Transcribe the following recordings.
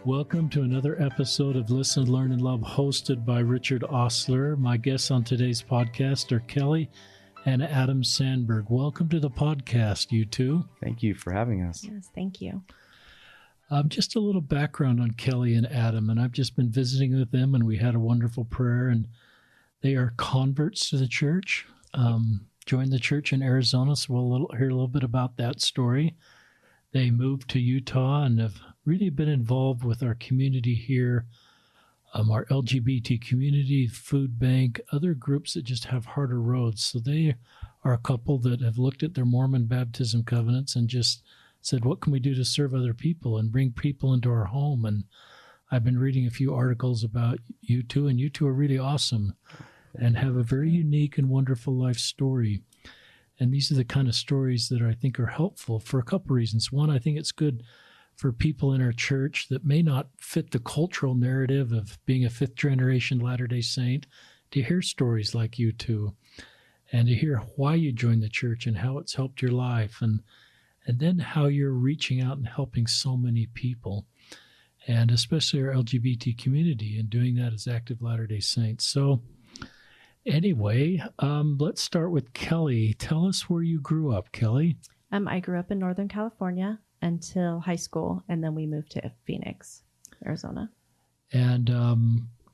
Welcome to another episode of Listen, Learn, and Love, hosted by Richard Osler. My guests on today's podcast are Kelly and Adam Sandberg. Welcome to the podcast, you two. Thank you for having us. Yes, thank you. Just a little background on Kelly and Adam, and I've just been visiting with them, and we had a wonderful prayer, and they are converts to the church, joined the church in Arizona, so we'll hear a little bit about that story. They moved to Utah and have really been involved with our community here, our LGBT community, food bank, other groups that just have harder roads. So they are a couple that have looked at their Mormon baptism covenants and just said, what can we do to serve other people and bring people into our home? And I've been reading a few articles about you two, and you two are really awesome and have a very unique and wonderful life story. And these are the kind of stories that I think are helpful for a couple reasons. One, I think it's good for people in our church that may not fit the cultural narrative of being a fifth-generation Latter-day Saint to hear stories like you two and to hear why you joined the church and how it's helped your life and then how you're reaching out and helping so many people, and especially our LGBT community, and doing that as active Latter-day Saints. So anyway, let's start with Kelly. Tell us where you grew up, Kelly. I grew up in Northern California until high school, and then we moved to Phoenix, Arizona. And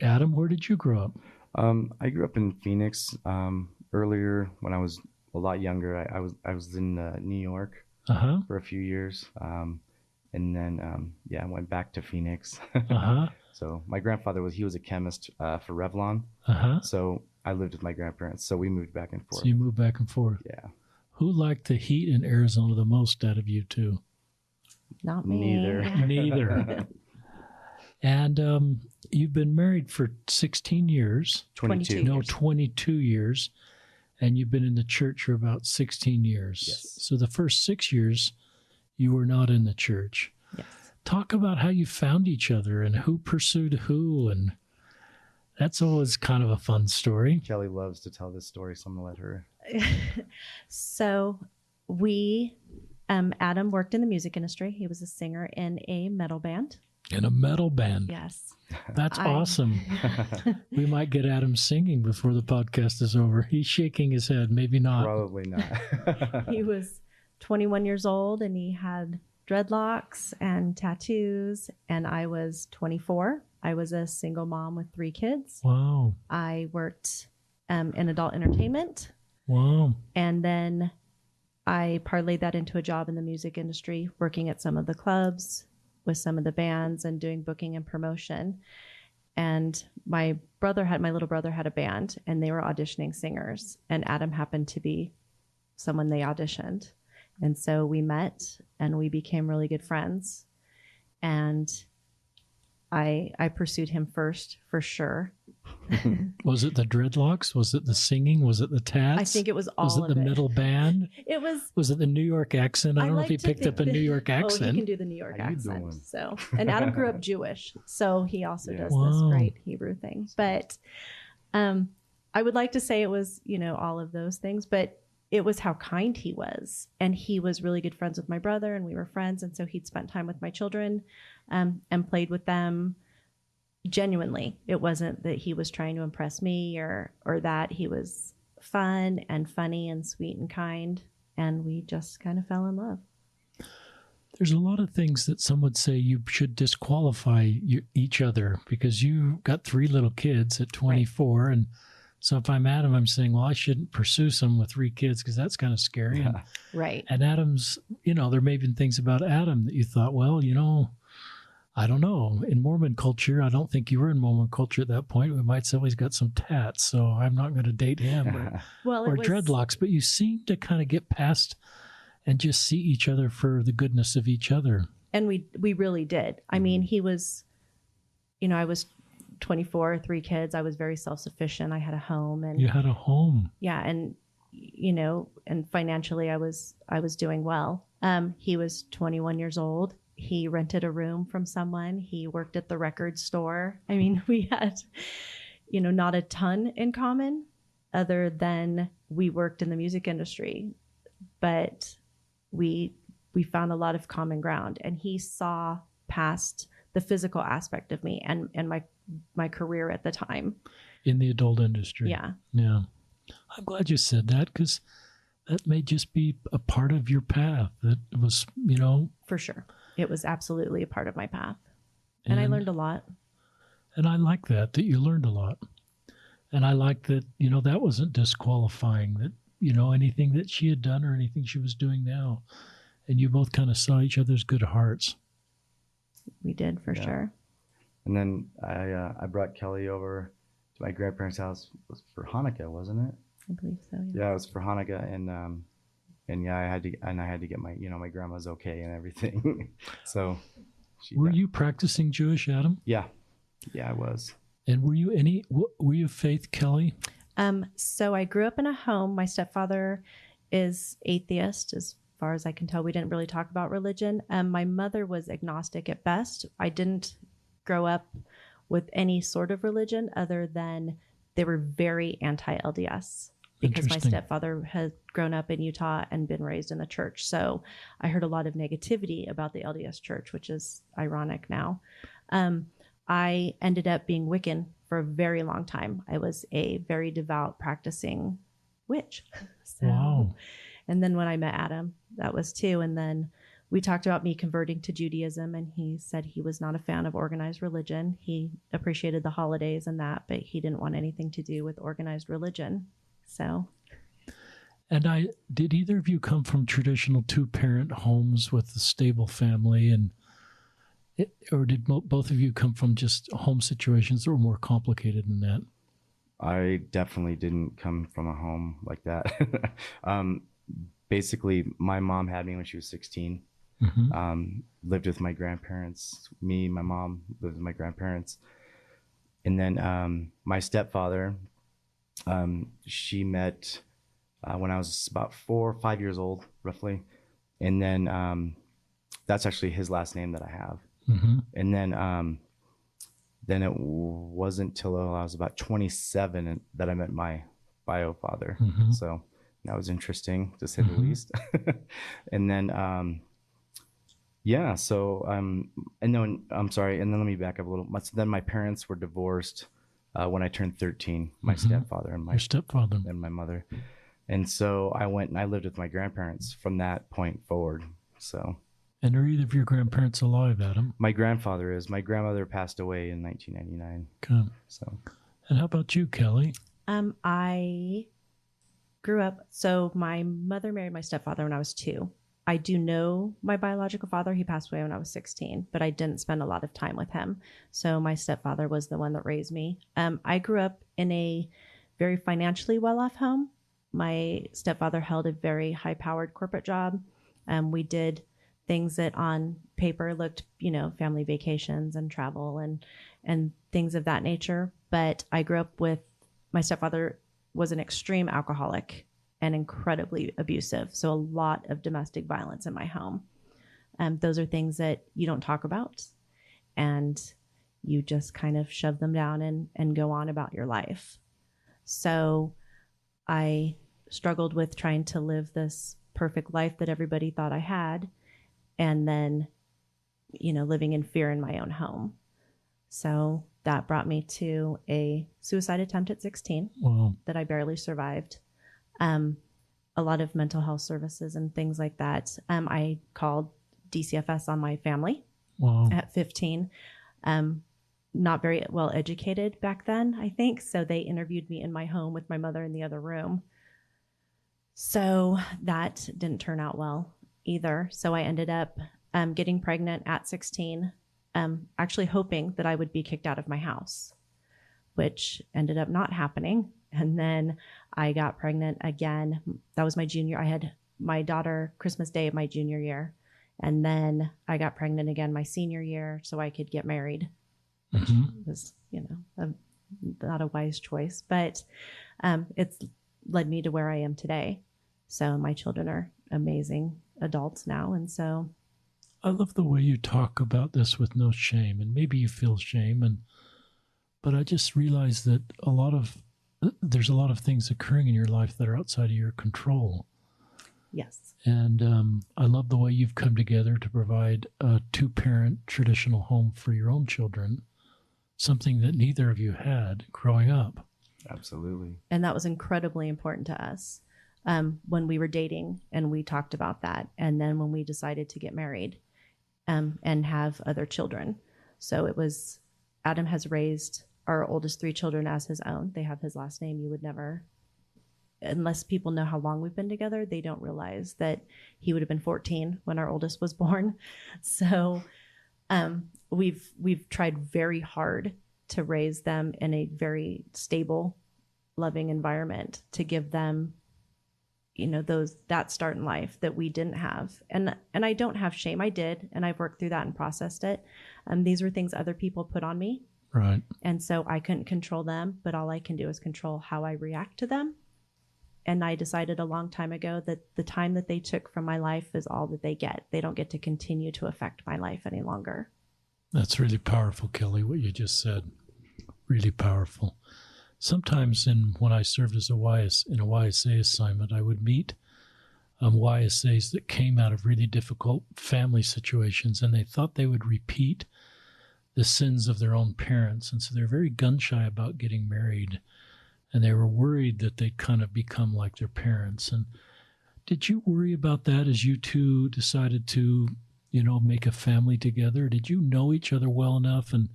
Adam, where did you grow up? I grew up in Phoenix. Earlier, when I was a lot younger, I was in New York for a few years, and then I went back to Phoenix. So my grandfather was a chemist for Revlon. So I lived with my grandparents. So we moved back and forth. So you moved back and forth. Yeah. Who liked the heat in Arizona the most out of you two? Not me. Neither. And you've been married for 16 years. 22. No, 22 years. And you've been in the church for about 16 years. Yes. So the first 6 years, you were not in the church. Yes. Talk about how you found each other and who pursued who. And that's always kind of a fun story. Kelly loves to tell this story, so I'm going to let her. So Adam worked in the music industry. He was a singer in a metal band. In a metal band. Yes. That's awesome. We might get Adam singing before the podcast is over. He's shaking his head. Maybe not. Probably not. He was 21 years old, and he had dreadlocks and tattoos, and I was 24. I was a single mom with 3 kids. Wow. I worked in adult entertainment. Wow. And then I parlayed that into a job in the music industry, working at some of the clubs with some of the bands and doing booking and promotion. And my little brother had a band, and they were auditioning singers, and Adam happened to be someone they auditioned. And so we met and we became really good friends. And I pursued him first, for sure. Was it the dreadlocks? Was it the singing? Was it the tats? I think it was all of it. Was it the metal band? It was. Was it the New York accent? I don't know if he picked up a New York accent. Oh, he can do the New York accent. So, and Adam grew up Jewish, so he also does this great Hebrew thing. But I would like to say it was, all of those things, but it was how kind he was. And he was really good friends with my brother, and we were friends. And so he'd spent time with my children and played with them genuinely. It wasn't that he was trying to impress me or that. He was fun and funny and sweet and kind. And we just kind of fell in love. There's a lot of things that some would say you should disqualify each other because you got 3 little kids at 24. Right. And so if I'm Adam, I'm saying, well, I shouldn't pursue someone with 3 kids because that's kind of scary. And, right. And Adam's, there may have been things about Adam that you thought, well, I don't know. In Mormon culture, I don't think you were in Mormon culture at that point. We might say, well, he's got some tats, so I'm not going to date him. Or dreadlocks. But you seem to kind of get past and just see each other for the goodness of each other. And we really did. I mean, he was, I was 24, 3 kids. I was very self-sufficient. I had a home. And you had a home. Yeah. And, and financially I was doing well. He was 21 years old. He rented a room from someone. He worked at the record store. I mean, we had, not a ton in common other than we worked in the music industry, but we found a lot of common ground, and he saw past the physical aspect of me and my career at the time. In the adult industry. Yeah. Yeah. I'm glad you said that, because that may just be a part of your path. That was, For sure. It was absolutely a part of my path. And I learned a lot. And I like that you learned a lot. And I like that, that wasn't disqualifying, that, anything that she had done or anything she was doing now. And you both kind of saw each other's good hearts. We did, for sure. And then I brought Kelly over to my grandparents' house. It was for Hanukkah, wasn't it? I believe so. Yeah, it was for Hanukkah, and yeah, I had to get my my grandma's okay and everything. So, were you practicing Jewish, Adam? Yeah, I was. And were you of faith, Kelly? So I grew up in a home. My stepfather is atheist, as far as I can tell. We didn't really talk about religion. My mother was agnostic at best. I didn't grow up with any sort of religion other than they were very anti-LDS, because my stepfather had grown up in Utah and been raised in the church. So I heard a lot of negativity about the LDS church, which is ironic now. I ended up being Wiccan for a very long time. I was a very devout practicing witch. So, wow. And then when I met Adam, that was too. And then we talked about me converting to Judaism, and he said he was not a fan of organized religion. He appreciated the holidays and that, but he didn't want anything to do with organized religion. So. And did either of you come from traditional two-parent homes with a stable family, or did both of you come from just home situations that were more complicated than that? I definitely didn't come from a home like that. Basically, my mom had me when she was 16. Mm-hmm. Lived with my grandparents. My mom lived with my grandparents. And then my stepfather, she met when I was about 4 or 5 years old, roughly. And then that's actually his last name that I have. Mm-hmm. And then it wasn't till I was about 27 that I met my bio father. Mm-hmm. So that was interesting, to say the least. And then, and then, I'm sorry, and then let me back up a little. So then my parents were divorced when I turned 13, my stepfather and my mother. And so I went and I lived with my grandparents from that point forward. So. And are either of your grandparents alive, Adam? My grandfather is. My grandmother passed away in 1999. Okay. So. And how about you, Kelly? I grew up. So my mother married my stepfather when I was 2. I do know my biological father. He passed away when I was 16, but I didn't spend a lot of time with him. So my stepfather was the one that raised me. I grew up in a very financially well-off home. My stepfather held a very high-powered corporate job. We did things that on paper looked, family vacations and travel and things of that nature. But I grew up with, my stepfather was an extreme alcoholic and incredibly abusive. So a lot of domestic violence in my home. Those are things that you don't talk about, and you just kind of shove them down and go on about your life. So I struggled with trying to live this perfect life that everybody thought I had, and then, living in fear in my own home. So that brought me to a suicide attempt at 16. Wow. That I barely survived. A lot of mental health services and things like that. I called DCFS on my family. Wow. At 15. Not very well educated back then, I think. So they interviewed me in my home with my mother in the other room. So that didn't turn out well either. So I ended up getting pregnant at 16, actually hoping that I would be kicked out of my house, which ended up not happening. And then I got pregnant again. That was my junior. I had my daughter Christmas Day of my junior year. And then I got pregnant again my senior year so I could get married, which was, not a wise choice, but it's led me to where I am today. So my children are amazing adults now. And so I love the way you talk about this with no shame, and maybe you feel shame, but I just realized that there's a lot of things occurring in your life that are outside of your control. Yes. And I love the way you've come together to provide a 2-parent traditional home for your own children, something that neither of you had growing up. Absolutely. And that was incredibly important to us when we were dating, and we talked about that. And then when we decided to get married and have other children. So it was, Adam has raised our oldest 3 children as his own. They have his last name. You would never, unless people know how long we've been together, they don't realize that he would have been 14 when our oldest was born. So we've tried very hard to raise them in a very stable, loving environment to give them, that start in life that we didn't have. And I don't have shame. I did, and I've worked through that and processed it. These were things other people put on me. Right. And so I couldn't control them, but all I can do is control how I react to them. And I decided a long time ago that the time that they took from my life is all that they get. They don't get to continue to affect my life any longer. That's really powerful, Kelly, what you just said. Really powerful. Sometimes when I served as in a YSA assignment, I would meet YSAs that came out of really difficult family situations, and they thought they would repeat the sins of their own parents. And so they're very gun-shy about getting married, and they were worried that they'd kind of become like their parents. And did you worry about that as you two decided to, make a family together? Did you know each other well enough and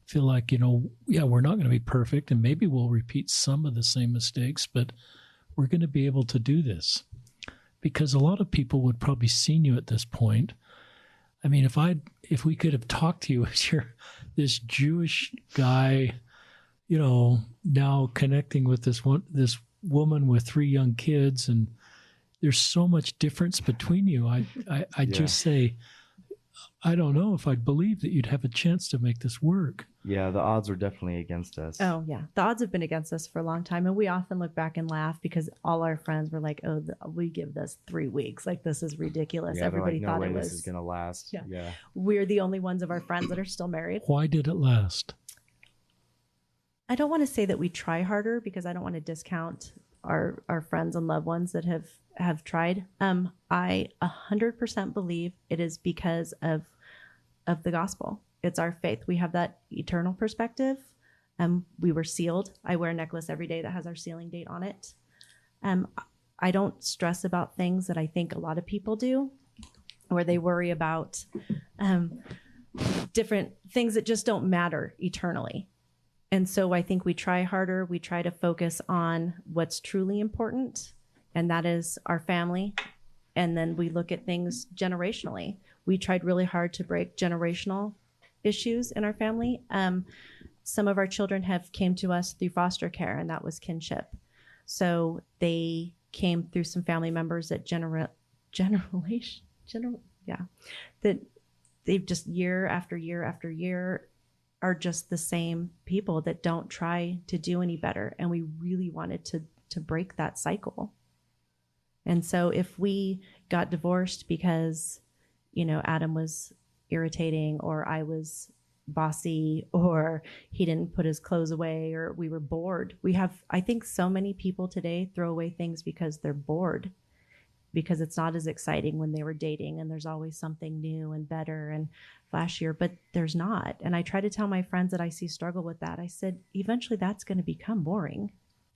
feel like, we're not going to be perfect, and maybe we'll repeat some of the same mistakes, but we're going to be able to do this? Because a lot of people would probably seen you at this point. I mean, if we could have talked to you as this Jewish guy, now connecting with this woman with 3 young kids, and there's so much difference between you. I just say, I don't know if I'd believe that you'd have a chance to make this work. Yeah, the odds were definitely against us. Oh, yeah. The odds have been against us for a long time. And we often look back and laugh because all our friends were like, we give this 3 weeks. Like, this is ridiculous. Yeah, everybody thought it was. This is going to last. Yeah. We're the only ones of our friends that are still married. Why did it last? I don't want to say that we try harder because I don't want to discount our friends and loved ones that have tried. I 100% believe it is because of the gospel. It's our faith. We have that eternal perspective. We were sealed. I wear a necklace every day that has our sealing date on it. I don't stress about things that I think a lot of people do, where they worry about different things that just don't matter eternally. And so I think we try harder. We try to focus on what's truly important, and that is our family. And then we look at things generationally. We tried really hard to break generational issues in our family. Some of our children have came to us through foster care, and that was kinship. So they came through some family members that that they've just year after year after year are just the same people that don't try to do any better. And we really wanted to break that cycle. And so if we got divorced because, Adam was irritating, or I was bossy, or he didn't put his clothes away, or we were bored. I think so many people today throw away things because they're bored, because it's not as exciting when they were dating, and there's always something new and better and flashier, but there's not. And I try to tell my friends that I see struggle with that. I said, eventually that's going to become boring.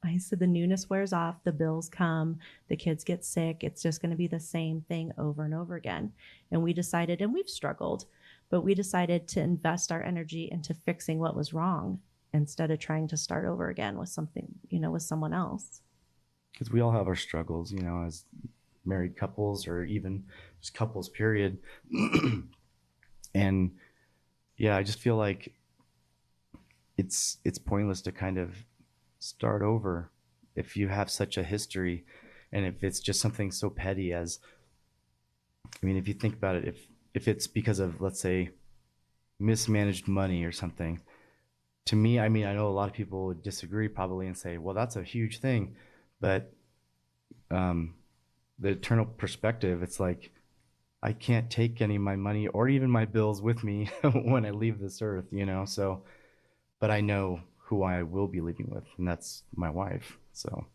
I said, the newness wears off, the bills come, the kids get sick. It's just going to be the same thing over and over again. And we decided, and we've struggled, but we decided to invest our energy into fixing what was wrong instead of trying to start over again with something, with someone else. Because we all have our struggles, as married couples, or even just couples, period. And yeah, I just feel like it's pointless to kind of start over if you have such a history, and if it's just something so petty as, if you think about it, if it's because of, let's say, mismanaged money or something, to me, I know a lot of people would disagree probably and say, well, that's a huge thing, but the eternal perspective, it's like, I can't take any of my money or even my bills with me when I leave this earth, so, but I know who I will be living with, and that's my wife. So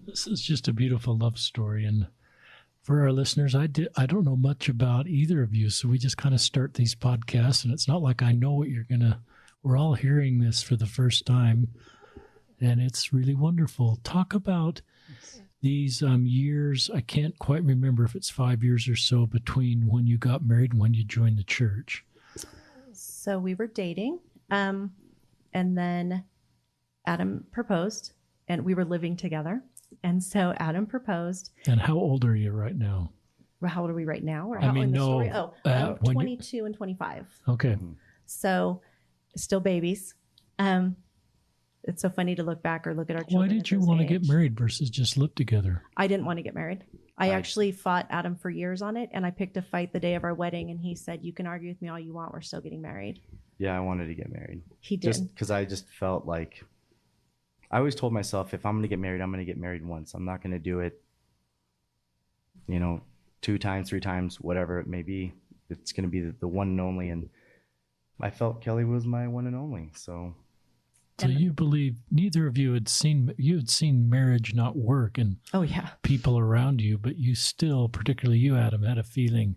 this is just a beautiful love story. And For our listeners, I don't know much about either of you, so we just kind of start these podcasts, and it's not like I know what we're all hearing this for the first time, and it's really wonderful. Talk about these years. I can't quite remember if it's 5 years or so between when you got married and when you joined the church. So we were dating, and then Adam proposed, and we were living together. And so Adam proposed. And how old are you right now? How old are we right now? Or how in the story? 22 and 25. Okay. So still babies. It's so funny to look back or look at our children. Why did you want to get married versus just live together? I didn't want to get married. I actually fought Adam for years on it, and I picked a fight the day of our wedding, and he said, "You can argue with me all you want. We're still getting married." Yeah, I wanted to get married. He did. Just because I just felt like, I always told myself, if I'm going to get married, I'm going to get married once. I'm not going to do it, 2 times, 3 times, whatever it may be. It's going to be the one and only. And I felt Kelly was my one and only. So you believe neither of you had seen marriage not work and people around you, but you still, particularly you, Adam, had a feeling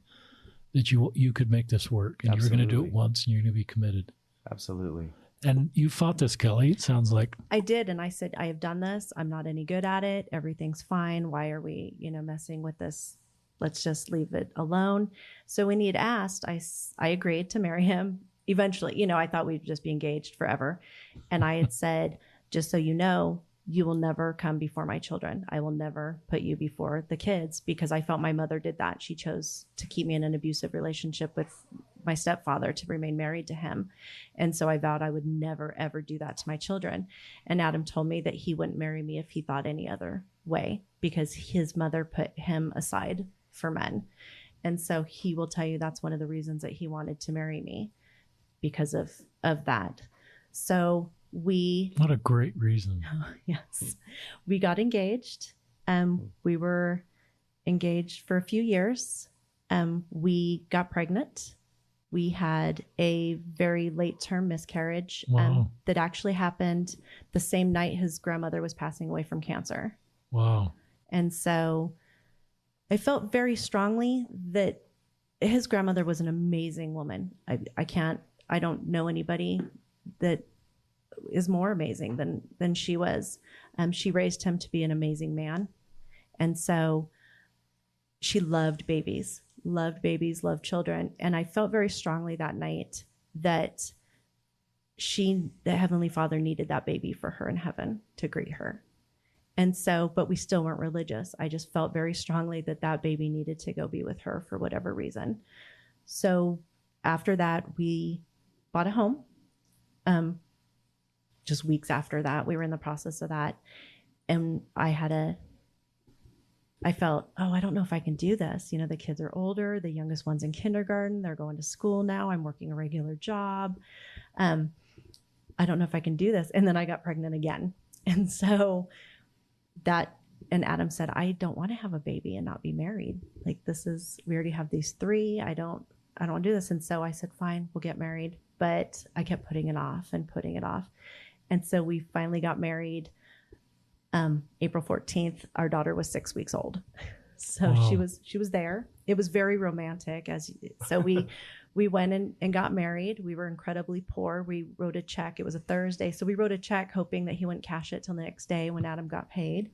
that you could make this work, and you were going to do it once, and you're going to be committed. Absolutely. And you fought this, Kelly, it sounds like. I did, and I said, I have done this. I'm not any good at it. Everything's fine. Why are we, messing with this? Let's just leave it alone. So when he had asked, I agreed to marry him. Eventually, I thought we'd just be engaged forever. And I had said, just so you know, you will never come before my children. I will never put you before the kids, because I felt my mother did that. She chose to keep me in an abusive relationship with my stepfather to remain married to him. And so I vowed I would never, ever do that to my children. And Adam told me that he wouldn't marry me if he thought any other way, because his mother put him aside for men. And so he will tell you that's one of the reasons that he wanted to marry me, because of that. So what a great reason. Yes. We got engaged. We were engaged for a few years. We got pregnant. We had a very late term miscarriage. Wow. That actually happened the same night his grandmother was passing away from cancer. Wow. And so I felt very strongly that his grandmother was an amazing woman. I don't know anybody that is more amazing than she was. She raised him to be an amazing man. And so she loved babies, loved children. And I felt very strongly that night that the Heavenly Father needed that baby for her in heaven to greet her. And so, but we still weren't religious. I just felt very strongly that baby needed to go be with her for whatever reason. So after that, we bought a home. Just weeks after that, we were in the process of that. And I felt, I don't know if I can do this. The kids are older. The youngest one's in kindergarten. They're going to school now. I'm working a regular job. I don't know if I can do this. And then I got pregnant again. And so and Adam said, I don't want to have a baby and not be married. Like, we already have these 3. I don't want to do this. And so I said, fine, we'll get married. But I kept putting it off. And so we finally got married. April 14th, our daughter was 6 weeks old. So wow. she was there. It was very romantic. So we went and got married. We were incredibly poor. We wrote a check. It was a Thursday. So we wrote a check hoping that he wouldn't cash it till the next day when Adam got paid.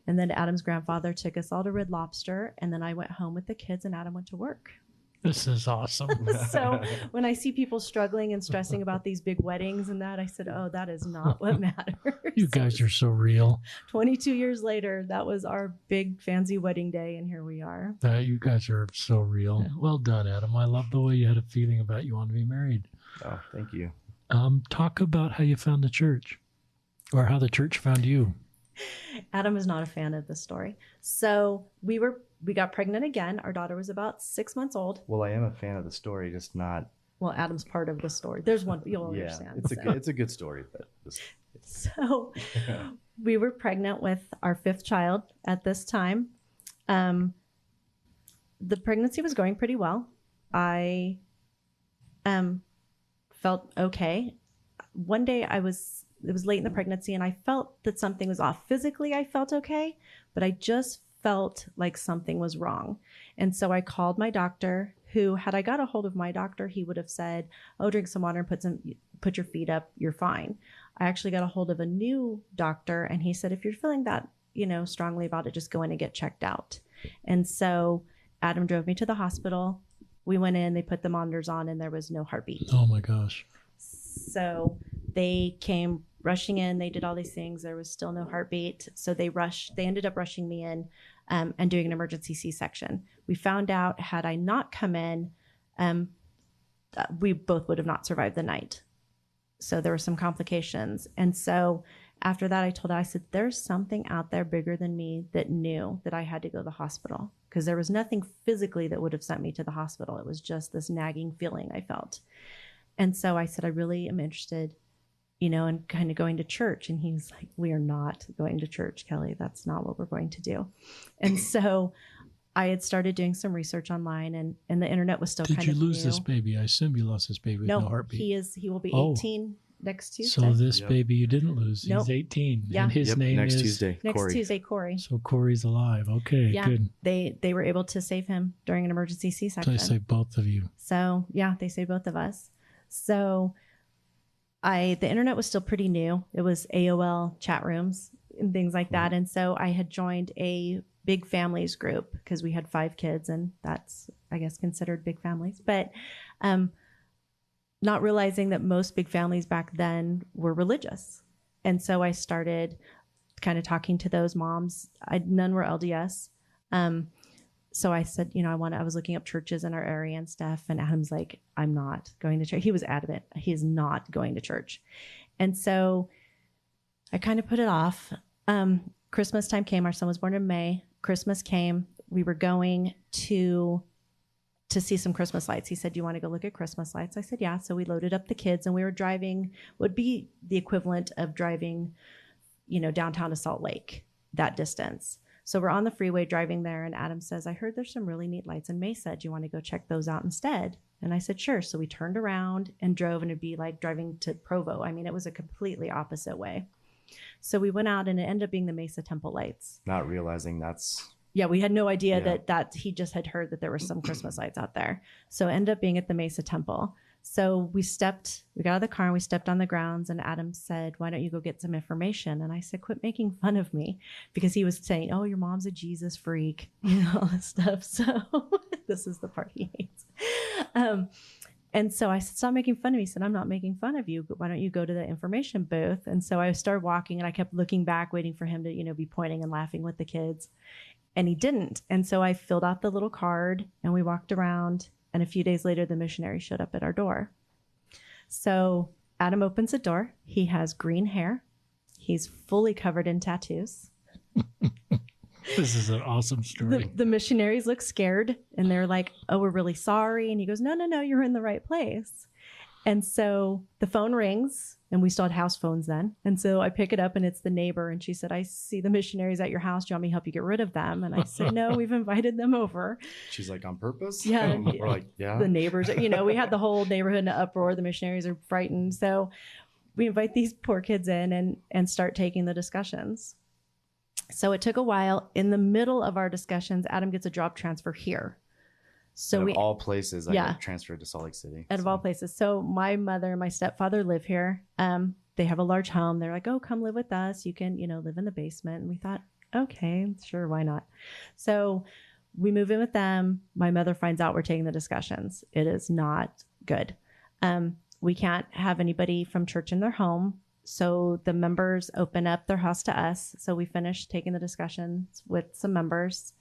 And then Adam's grandfather took us all to Red Lobster. And then I went home with the kids and Adam went to work. This is awesome. So when I see people struggling and stressing about these big weddings and that, I said, that is not what matters. You guys are so real. 22 years later, that was our big fancy wedding day, and here we are. You guys are so real. Yeah. Well done, Adam. I love the way you had a feeling about you want to be married. Oh, thank you. Talk about how you found the church, or how the church found you. Adam is not a fan of this story. So we got pregnant again. Our daughter was about 6 months old. Well, I am a fan of the story, just not. Well, Adam's part of the story. There's one you'll understand. It's a good story, but. So we were pregnant with our 5th child at this time. The pregnancy was going pretty well. I felt okay. One day it was late in the pregnancy and I felt that something was off. Physically, I felt okay, but I just felt like something was wrong. And so I called my doctor, who, had I got a hold of my doctor, he would have said, oh, drink some water and put your feet up, you're fine. I actually got a hold of a new doctor, and he said, if you're feeling that, strongly about it, just go in and get checked out. And so Adam drove me to the hospital. We went in, they put the monitors on, and there was no heartbeat. Oh my gosh. So they came rushing in, they did all these things. There was still no heartbeat. So they ended up rushing me in and doing an emergency C-section. We found out, had I not come in, we both would have not survived the night. So there were some complications. And so after that, I said, there's something out there bigger than me that knew that I had to go to the hospital, because there was nothing physically that would have sent me to the hospital. It was just this nagging feeling I felt. And so I said, I really am interested, in kind of going to church. And he was like, we are not going to church, Kelly. That's not what we're going to do. And so I had started doing some research online, and the internet was still kind of new. Did you lose this baby? I assume you lost this baby with no heartbeat. He will be 18 next Tuesday. So this baby you didn't lose. Nope. He's 18. Yeah. And his name next is? Tuesday, Corey. Next Tuesday, Corey. So Corey's alive. Okay, yeah, good. They were able to save him during an emergency C-section. So they saved both of you. So yeah, they saved both of us. So the internet was still pretty new. It was AOL chat rooms and things like that. And so I had joined a big families group, because we had 5 kids, and that's, I guess, considered big families. But not realizing that most big families back then were religious. And so I started kind of talking to those moms. None were LDS. So I said, I was looking up churches in our area and stuff. And Adam's like, I'm not going to church. He was adamant. He is not going to church. And so I kind of put it off. Christmas time came. Our son was born in May. Christmas came. We were going to see some Christmas lights. He said, do you want to go look at Christmas lights? I said, yeah. So we loaded up the kids, and we were driving, would be the equivalent of driving, downtown to Salt Lake, that distance. So we're on the freeway driving there, and Adam says, I heard there's some really neat lights in Mesa. Do you want to go check those out instead? And I said, sure. So we turned around and drove, and it'd be like driving to Provo. I mean, it was a completely opposite way. So we went out, and it ended up being the Mesa Temple lights. Not realizing that's... Yeah, we had no idea that he just had heard that there were some Christmas lights out there. So it ended up being at the Mesa Temple. So we got out of the car, and we stepped on the grounds, and Adam said, why don't you go get some information? And I said, quit making fun of me, because he was saying, oh, your mom's a Jesus freak, all this stuff. So this is the part he hates. And so I said, stop making fun of me. He said, I'm not making fun of you, but why don't you go to the information booth? And so I started walking, and I kept looking back, waiting for him to, be pointing and laughing with the kids. And he didn't. And so I filled out the little card, and we walked around. And a few days later, the missionary showed up at our door. So Adam opens the door. He has green hair. He's fully covered in tattoos. This is an awesome story. The missionaries look scared, and they're like, oh, we're really sorry. And he goes, no, you're in the right place. And so the phone rings, and we still had house phones then. And so I pick it up, and it's the neighbor. And she said, I see the missionaries at your house. Do you want me to help you get rid of them? And I said, no, we've invited them over. She's like, on purpose? Yeah. We're like, yeah. The neighbors, we had the whole neighborhood in an uproar. The missionaries are frightened. So we invite these poor kids in and start taking the discussions. So it took a while. In the middle of our discussions, Adam gets a job transfer here. So out of all places, I got transferred to Salt Lake City. Out of all places. So my mother and my stepfather live here. They have a large home. They're like, oh, come live with us. You can, live in the basement. And we thought, okay, sure, why not? So we move in with them. My mother finds out we're taking the discussions. It is not good. We can't have anybody from church in their home. So the members open up their house to us. So we finished taking the discussions with some members.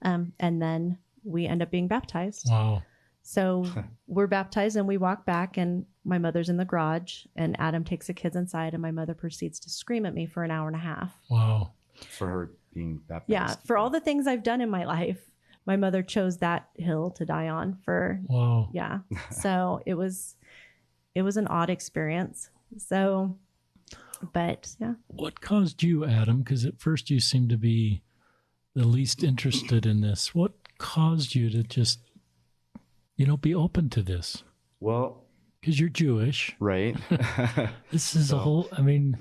And then we end up being baptized. Wow. So we're baptized, and we walk back, and my mother's in the garage, and Adam takes the kids inside, and my mother proceeds to scream at me for an hour and a half. Wow. For her being baptized. Yeah. For all the things I've done in my life, my mother chose that hill to die on for. Wow. Yeah. So it was an odd experience. So, but yeah. What caused you, Adam? Because at first you seemed to be the least interested in this. What caused you to just, be open to this? Well, because you're Jewish, right? This is none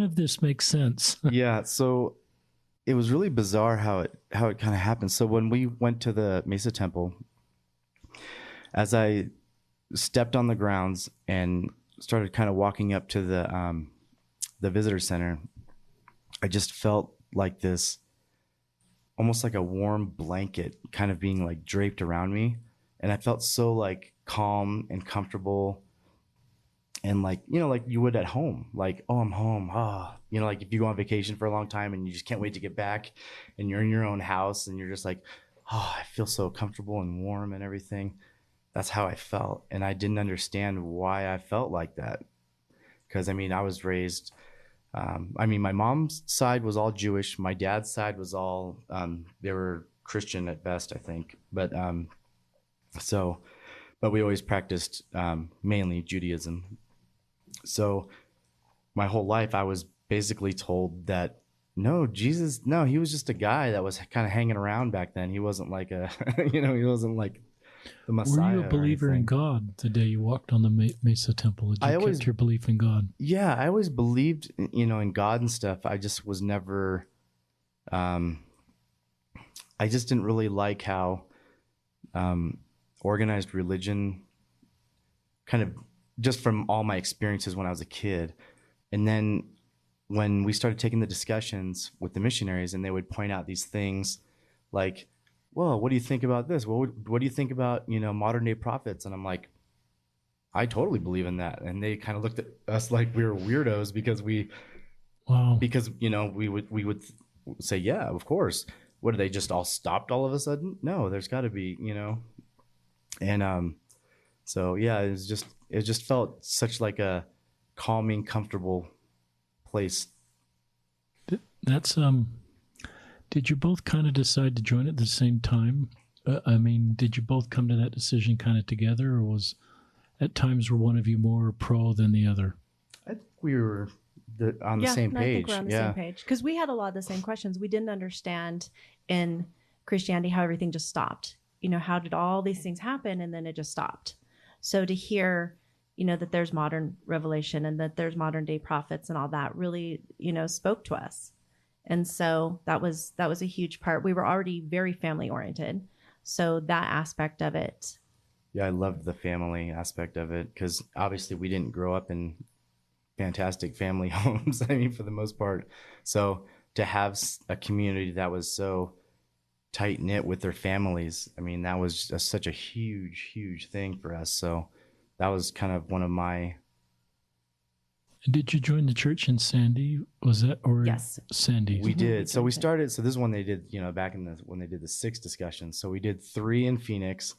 of this makes sense. Yeah. So it was really bizarre how it kind of happened. So when we went to the Mesa Temple, as I stepped on the grounds and started kind of walking up to the visitor center, I just felt like this, almost like a warm blanket kind of being like draped around me. And I felt so like calm and comfortable. And like, you know, like you would at home, like, oh, I'm home. Oh, you know, like if you go on vacation for a long time and you just can't wait to get back and you're in your own house and you're just like, oh, I feel so comfortable and warm and everything. That's how I felt. And I didn't understand why I felt like that. Because I mean, I was raised, my mom's side was all Jewish. My dad's side was all, they were Christian at best, I think. But we always practiced mainly Judaism. So my whole life I was basically told that he was just a guy that was kind of hanging around back then. He wasn't like he wasn't like the Messiah. Were you a believer in God the day you walked on the Mesa Temple? Did you keep your belief in God? Yeah, I always believed, in God and stuff. I just was never, I just didn't really like how organized religion kind of, just from all my experiences when I was a kid. And then when we started taking the discussions with the missionaries and they would point out these things like, well, what do you think about this? What do you think about, modern day prophets? And I'm like, I totally believe in that. And they kind of looked at us like we were weirdos because we would say, yeah, of course. What, did they just all stopped all of a sudden? No, there's got to be, and so yeah, it just felt such like a calming, comfortable place. That's did you both kind of decide to join at the same time? Did you both come to that decision kind of together, or was at times were one of you more pro than the other? I think we were on the same page. I think we're on the same page because we had a lot of the same questions. We didn't understand in Christianity how everything just stopped. How did all these things happen and then it just stopped? So to hear, that there's modern revelation and that there's modern day prophets and all that really, spoke to us. And so that was a huge part. We were already very family oriented. So that aspect of it. Yeah, I loved the family aspect of it because obviously we didn't grow up in fantastic family homes. For the most part. So to have a community that was so tight knit with their families, that was just such a huge, huge thing for us. So that was kind of one of my. Did you join the church in Sandy? Was that or yes, Sandy? We did. So we started. So this is when they did, back in when they did the 6 discussions. So we did 3 in Phoenix,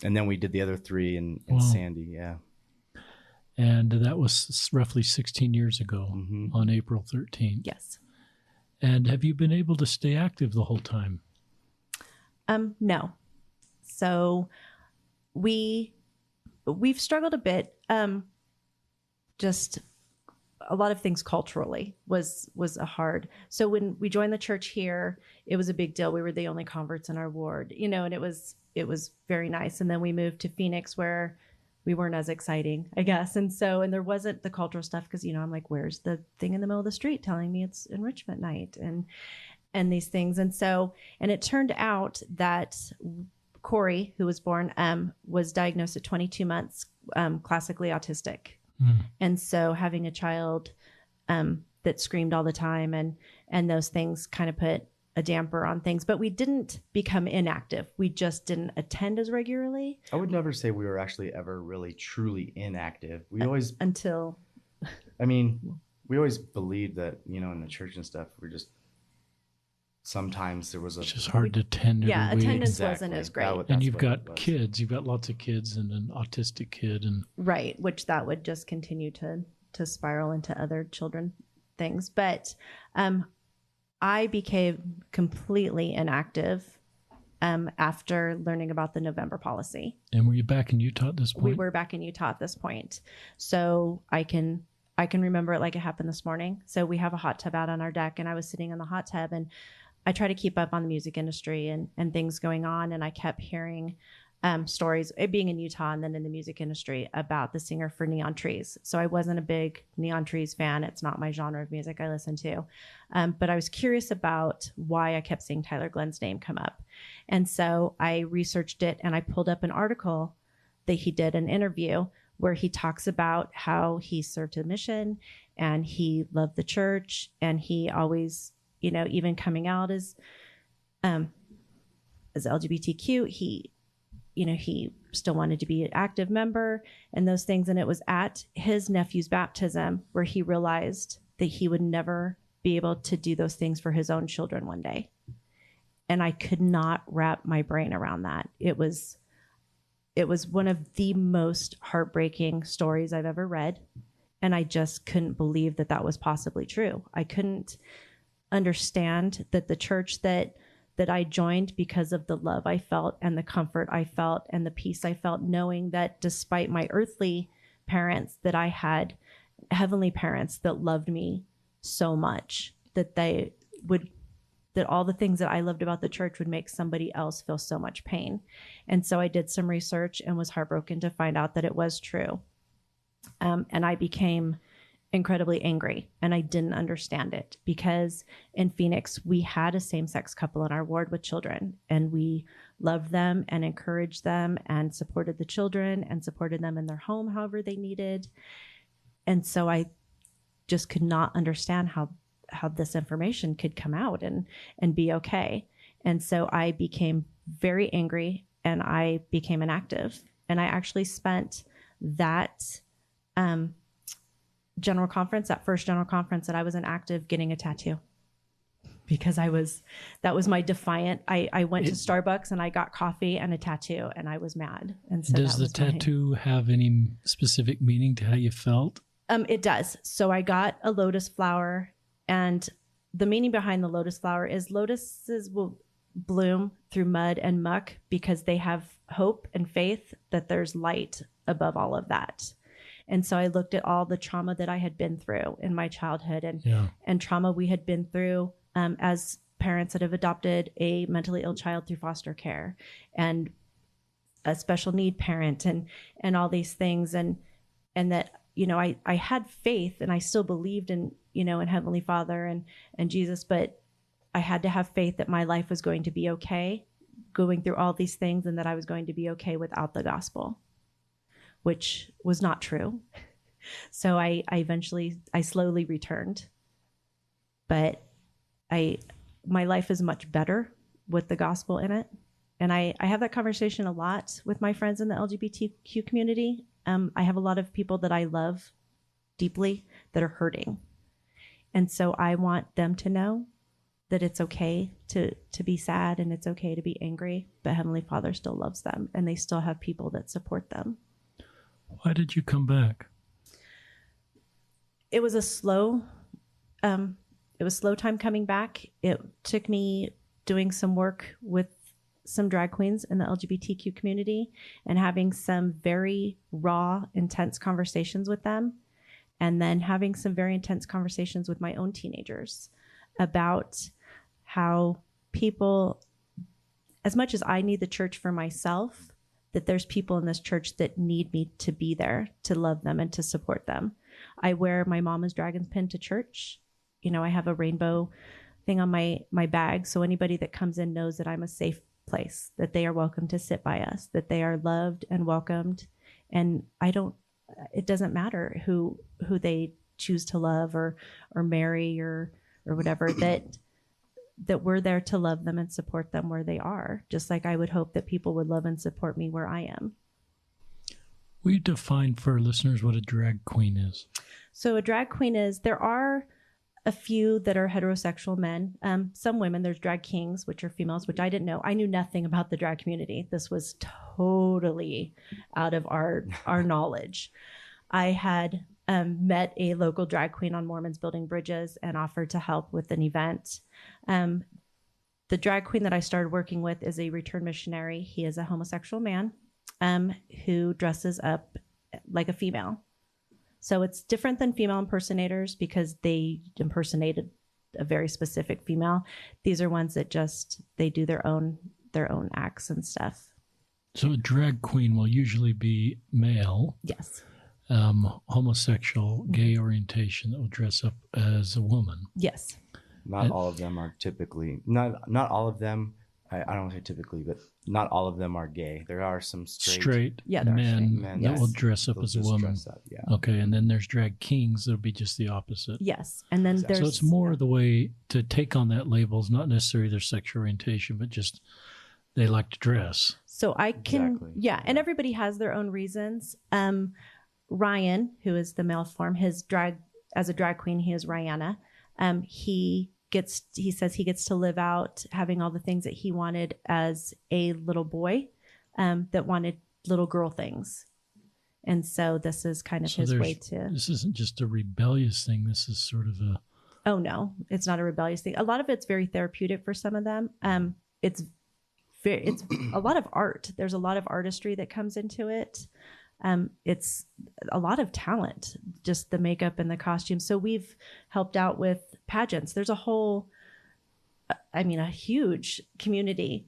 and then we did the other 3 in Sandy. Yeah. And that was roughly 16 years ago on April 13th. Yes. And have you been able to stay active the whole time? No. So we've struggled a bit. Just a lot of things culturally was a hard. So when we joined the church here, it was a big deal. We were the only converts in our ward, and it was very nice. And then we moved to Phoenix where we weren't as exciting, I guess. And there wasn't the cultural stuff because, I'm like, where's the thing in the middle of the street telling me it's enrichment night and these things. And it turned out that Corey, who was born, was diagnosed at 22 months, classically autistic. And so having a child that screamed all the time and those things kind of put a damper on things, but we didn't become inactive. We just didn't attend as regularly. I would never say we were actually ever really truly inactive. We always until. We always believed that in the church and stuff we're just. Sometimes there was it's just hard to attend. Yeah, attendance wasn't as great. And you've got kids. You've got lots of kids and an autistic kid, and right, which that would just continue to spiral into other children things. But I became completely inactive after learning about the November policy. And were you back in Utah at this point? We were back in Utah at this point. So I can remember it like it happened this morning. So we have a hot tub out on our deck, and I was sitting in the hot tub, and I try to keep up on the music industry and things going on. And I kept hearing stories, it being in Utah and then in the music industry, about the singer for Neon Trees. So I wasn't a big Neon Trees fan. It's not my genre of music I listen to. But I was curious about why I kept seeing Tyler Glenn's name come up. And so I researched it, and I pulled up an article that he did, an interview, where he talks about how he served a mission and he loved the church, and he always, you know, even coming out as LGBTQ, he still wanted to be an active member and those things. And it was at his nephew's baptism where he realized that he would never be able to do those things for his own children one day. And I could not wrap my brain around that. It was one of the most heartbreaking stories I've ever read. And I just couldn't believe that that was possibly true. I couldn't understand that the church that I joined, because of the love I felt and the comfort I felt and the peace I felt, knowing that despite my earthly parents, that I had heavenly parents that loved me so much that all the things that I loved about the church would make somebody else feel so much pain. And so I did some research and was heartbroken to find out that it was true. And I became incredibly angry, and I didn't understand it, because in Phoenix, we had a same-sex couple in our ward with children, and we loved them and encouraged them and supported the children and supported them in their home however they needed. And so I just could not understand how this information could come out and be okay. And so I became very angry, and I became inactive. And I actually spent that general conference, that first general conference that I was inactive, getting a tattoo, because that was my defiant. I went to Starbucks and I got coffee and a tattoo, and I was mad. And so does the tattoo have any specific meaning to how you felt? It does. So I got a lotus flower, and the meaning behind the lotus flower is lotuses will bloom through mud and muck because they have hope and faith that there's light above all of that. And so I looked at all the trauma that I had been through in my childhood and trauma we had been through as parents that have adopted a mentally ill child through foster care, and a special need parent, and all these things. And that, you know, I had faith, and I still believed in, you know, in Heavenly Father and Jesus, but I had to have faith that my life was going to be okay going through all these things, and that I was going to be okay without the gospel, which was not true. So I slowly returned, but my life is much better with the gospel in it. And I have that conversation a lot with my friends in the LGBTQ community. I have a lot of people that I love deeply that are hurting. And so I want them to know that it's okay to be sad, and it's okay to be angry, but Heavenly Father still loves them, and they still have people that support them. Why did you come back? It was a slow time coming back. It took me doing some work with some drag queens in the LGBTQ community and having some very raw, intense conversations with them. And then having some very intense conversations with my own teenagers about how people, as much as I need the church for myself, that there's people in this church that need me to be there, to love them and to support them. I wear my Mama's Dragons pin to church. You know, I have a rainbow thing on my bag, so anybody that comes in knows that I'm a safe place, that they are welcome to sit by us, that they are loved and welcomed. And it doesn't matter who they choose to love or marry or whatever, that we're there to love them and support them where they are, just like I would hope that people would love and support me where I am. Will you define for our listeners what a drag queen is? So a drag queen there are a few that are heterosexual men, some women. There's drag kings, which are females, which I didn't know. I knew nothing about the drag community. This was totally out of our knowledge. I had met a local drag queen on Mormons Building Bridges and offered to help with an event. The drag queen that I started working with is a returned missionary. He is a homosexual man who dresses up like a female. So it's different than female impersonators because they impersonated a very specific female. These are ones that they do their own acts and stuff. So a drag queen will usually be male. Yes. Homosexual, gay orientation that will dress up as a woman. Yes. Not all of them are typically, not all of them, I don't want to say typically, but not all of them are gay. There are some straight men that will dress up as a woman. Yeah. Okay, and then there's drag kings that'll be just the opposite. Yes, and then there's... So it's more the way to take on that label is not necessarily their sexual orientation, but just they like to dress. So I can, and everybody has their own reasons. Ryan, who is the male form, as a drag queen, he is Rihanna. He says he gets to live out having all the things that he wanted as a little boy, that wanted little girl things. And so this is kind of his way to... This isn't just a rebellious thing. This is sort of a... Oh, no, it's not a rebellious thing. A lot of it's very therapeutic for some of them. It's a lot of art. There's a lot of artistry that comes into it. It's a lot of talent, just the makeup and the costume. So we've helped out with pageants. There's a huge community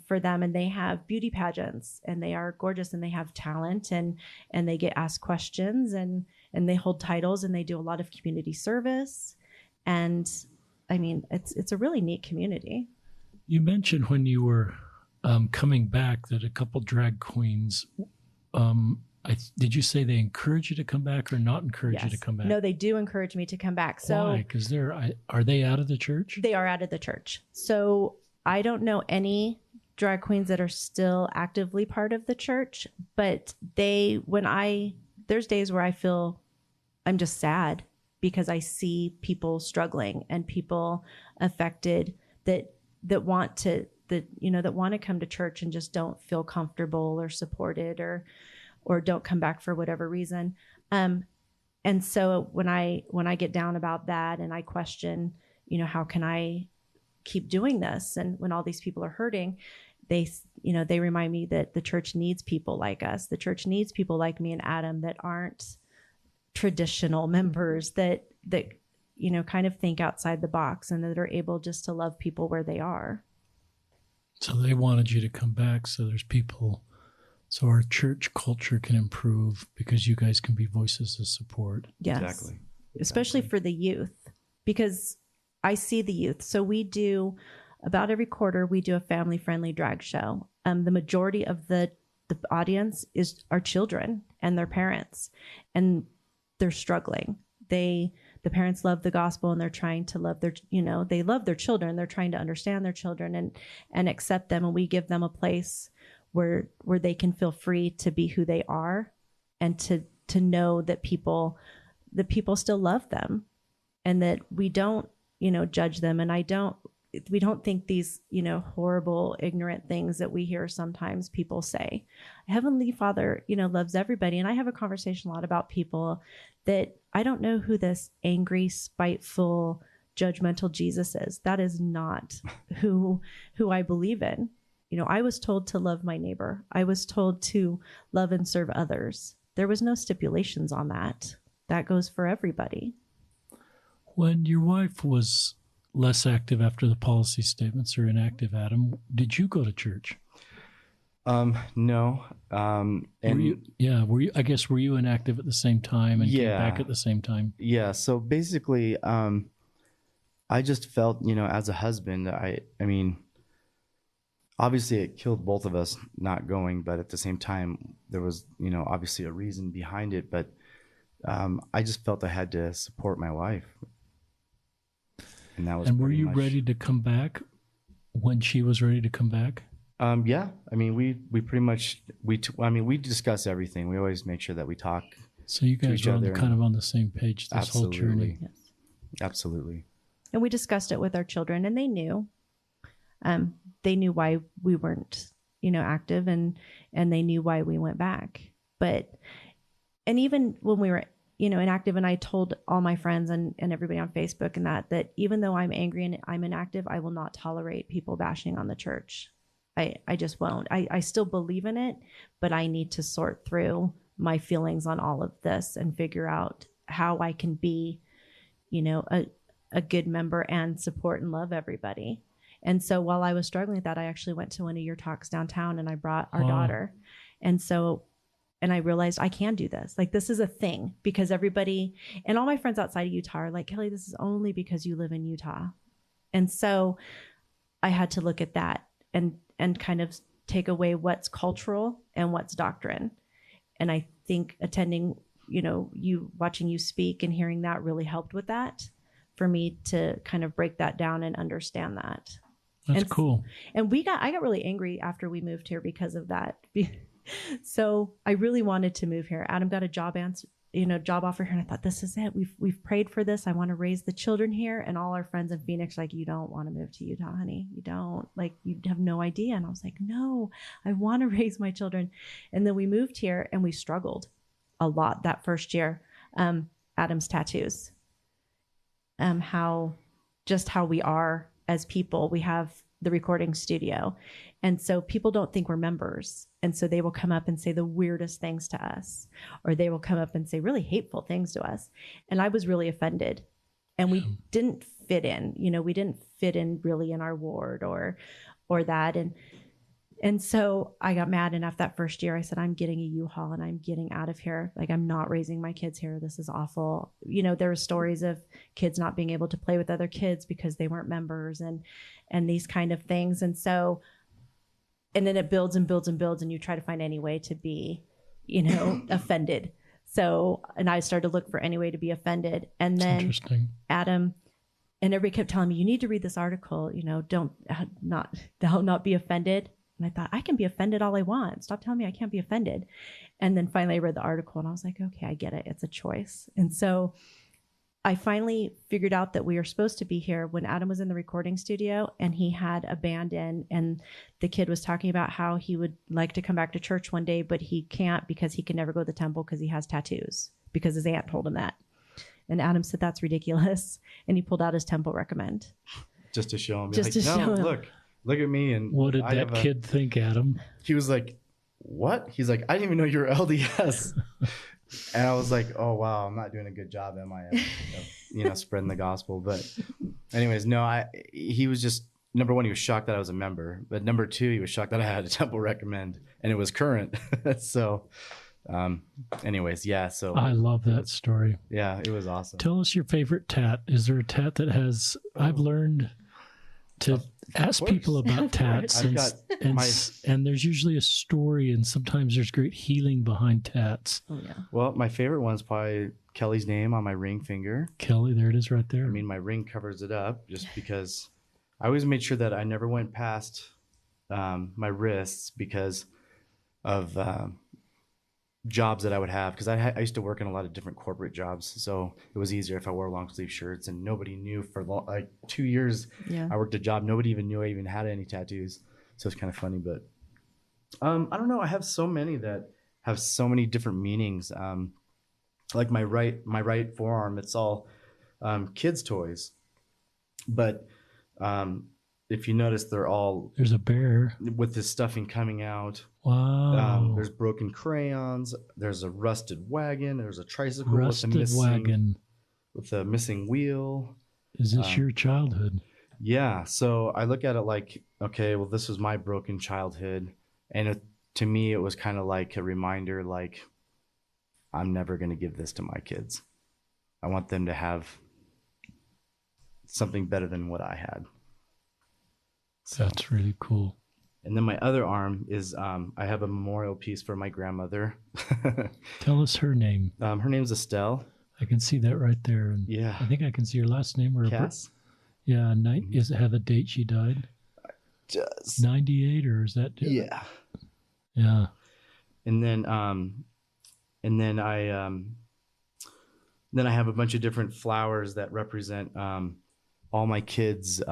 for them, and they have beauty pageants, and they are gorgeous, and they have talent, and they get asked questions, and they hold titles, and they do a lot of community service. And I mean, it's a really neat community. You mentioned when you were coming back that a couple drag queens, did you say they encourage you to come back or not encourage you to come back? No, they do encourage me to come back. So why? Because are they out of the church? They are out of the church. So I don't know any drag queens that are still actively part of the church, but there's days where I feel I'm just sad because I see people struggling and people affected that want to come to church and just don't feel comfortable or supported or don't come back for whatever reason. And so when I get down about that and I question, how can I keep doing this? And when all these people are hurting, they remind me that the church needs people like us. The church needs people like me and Adam that aren't traditional members that kind of think outside the box and that are able just to love people where they are. So they wanted you to come back so our church culture can improve because you guys can be voices of support. Yes. Exactly. Especially for the youth, because I see the youth. So we do about every quarter, we do a family-friendly drag show. The majority of the audience is our children and their parents, and they're struggling. The parents love the gospel and they're trying to love they love their children. They're trying to understand their children and accept them. And we give them a place where they can feel free to be who they are and to know that people still love them and that we don't, judge them. And we don't think these, horrible, ignorant things that we hear sometimes people say. Heavenly Father, loves everybody. And I have a conversation a lot about people that I don't know who this angry, spiteful, judgmental Jesus is. That is not who I believe in. I was told to love my neighbor. I was told to love and serve others. There was no stipulations on that. That goes for everybody. When your wife was less active after the policy statements or inactive, Adam, did you go to church? No. Were you inactive at the same time and came back at the same time? Yeah. So basically, I just felt, as a husband, I mean, obviously it killed both of us not going, but at the same time, there was, obviously a reason behind it, but, I just felt I had to support my wife. And that was. And were you ready to come back when she was ready to come back? Yeah. I mean, we pretty much, we discuss everything. We always make sure that we talk. So you guys were kind of on the same page this whole journey. Yes. Absolutely. And we discussed it with our children, and they knew. They knew why we weren't, active, and they knew why we went back. And even when we were, inactive, and I told all my friends and everybody on Facebook and that even though I'm angry and I'm inactive, I will not tolerate people bashing on the church. I just won't. I still believe in it, but I need to sort through my feelings on all of this and figure out how I can be, a good member and support and love everybody. And so while I was struggling with that, I actually went to one of your talks downtown and I brought our daughter. And I realized I can do this. Like, this is a thing, because everybody and all my friends outside of Utah are like, Kelly, this is only because you live in Utah. And so I had to look at that and kind of take away what's cultural and what's doctrine. And I think attending, watching you speak and hearing that really helped with that for me to kind of break that down and understand that. That's cool. And I got really angry after we moved here because of that. So I really wanted to move here. Adam got a job offer here, and I thought, this is it. We've prayed for this. I want to raise the children here. And all our friends in Phoenix, like, you don't want to move to Utah, honey. You don't. Like, you have no idea. And I was like, no, I want to raise my children. And then we moved here and we struggled a lot that first year. Adam's tattoos, how we are as people. We have the recording studio. And so people don't think we're members. And so they will come up and say the weirdest things to us, or they will come up and say really hateful things to us. And I was really offended, and we didn't fit in, we didn't fit in really in our ward or that. And so I got mad. And after that first year, I said, I'm getting a U-Haul and I'm getting out of here. Like, I'm not raising my kids here. This is awful. There were stories of kids not being able to play with other kids because they weren't members and these kind of things. And so, and then it builds and builds and builds, and you try to find any way to be, offended. So, and I started to look for any way to be offended. And then Adam and everybody kept telling me, you need to read this article, thou not be offended. And I thought, I can be offended all I want. Stop telling me I can't be offended. And then finally I read the article and I was like, okay, I get it. It's a choice. And so I finally figured out that we were supposed to be here when Adam was in the recording studio and he had a band in, and the kid was talking about how he would like to come back to church one day, but he can't because he can never go to the temple because he has tattoos, because his aunt told him that. And Adam said, that's ridiculous. And he pulled out his temple recommend. Just to show him. Just to show him. Look at me. And what did that kid think, Adam? He was like, what? He's like, I didn't even know you were LDS. And I was like, oh, wow, I'm not doing a good job, am I? Spreading the gospel. But anyways, no, he was just, number one, he was shocked that I was a member. But number two, he was shocked that I had a temple recommend and it was current. So anyways, yeah. So I love that story. Yeah, it was awesome. Tell us your favorite tat. Is there a tat that has, I've learned to ask people about tats, and there's usually a story, and sometimes there's great healing behind tats. Oh, yeah. Well, my favorite one's probably Kelly's name on my ring finger. Kelly, there it is right there. I mean, my ring covers it up just because I always made sure that I never went past my wrists because of jobs that I would have, because I used to work in a lot of different corporate jobs, so it was easier if I wore long sleeve shirts, and nobody knew for like 2 years. I worked a job, nobody even knew I even had any tattoos, so it's kind of funny. But I don't know, I have so many that have so many different meanings. Like my right forearm, it's all kids' toys, but if you notice, there's a bear with the stuffing coming out. Wow. There's broken crayons. There's a rusted wagon. There's a tricycle with a missing wheel. Is this your childhood? Yeah. So I look at it like, okay, well, this was my broken childhood. And to me, it was kind of like a reminder, like, I'm never going to give this to my kids. I want them to have something better than what I had. So. That's really cool. And then my other arm is, I have a memorial piece for my grandmother. Tell us her name. Her name's Estelle. I can see that right there. And yeah. I think I can see her last name. Or Cass? Yeah. Is it have a date she died? Just 98, or is that different? Yeah. Yeah. And then I have a bunch of different flowers that represent all my kids'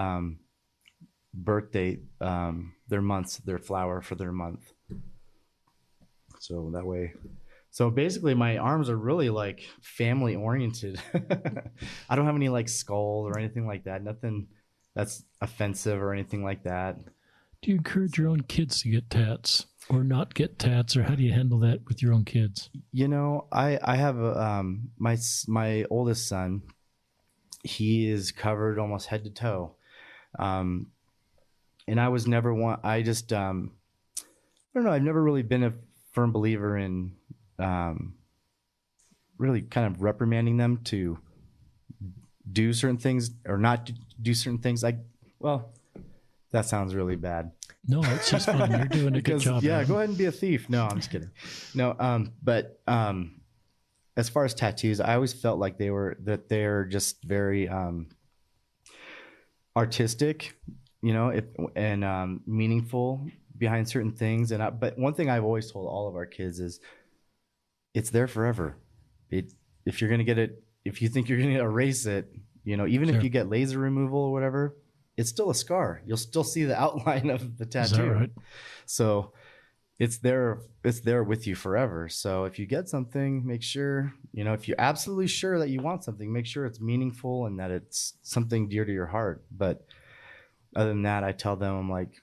birthday, their months, their flower for their month. So that way, so basically my arms are really like family oriented. I don't have any like skulls or anything like that. Nothing that's offensive or anything like that. Do you encourage your own kids to get tats or not get tats, or how do you handle that with your own kids? I have my oldest son. He is covered almost head to toe. And I was never one. I just, I don't know. I've never really been a firm believer in really kind of reprimanding them to do certain things or not do certain things. Well, that sounds really bad. No, it's just fun. You're doing a good job. Yeah, go ahead and be a thief. No, I'm just kidding. No, but as far as tattoos, I always felt like they're just very artistic, and meaningful behind certain things. But one thing I've always told all of our kids is, it's there forever. If you're gonna get it, if you think you're gonna erase it, even Sure. if you get laser removal or whatever, it's still a scar. You'll still see the outline of the tattoo. Is that right? So it's there with you forever. So if you get something, make sure, if you're absolutely sure that you want something, make sure it's meaningful and that it's something dear to your heart. But other than that, I tell them, I'm like,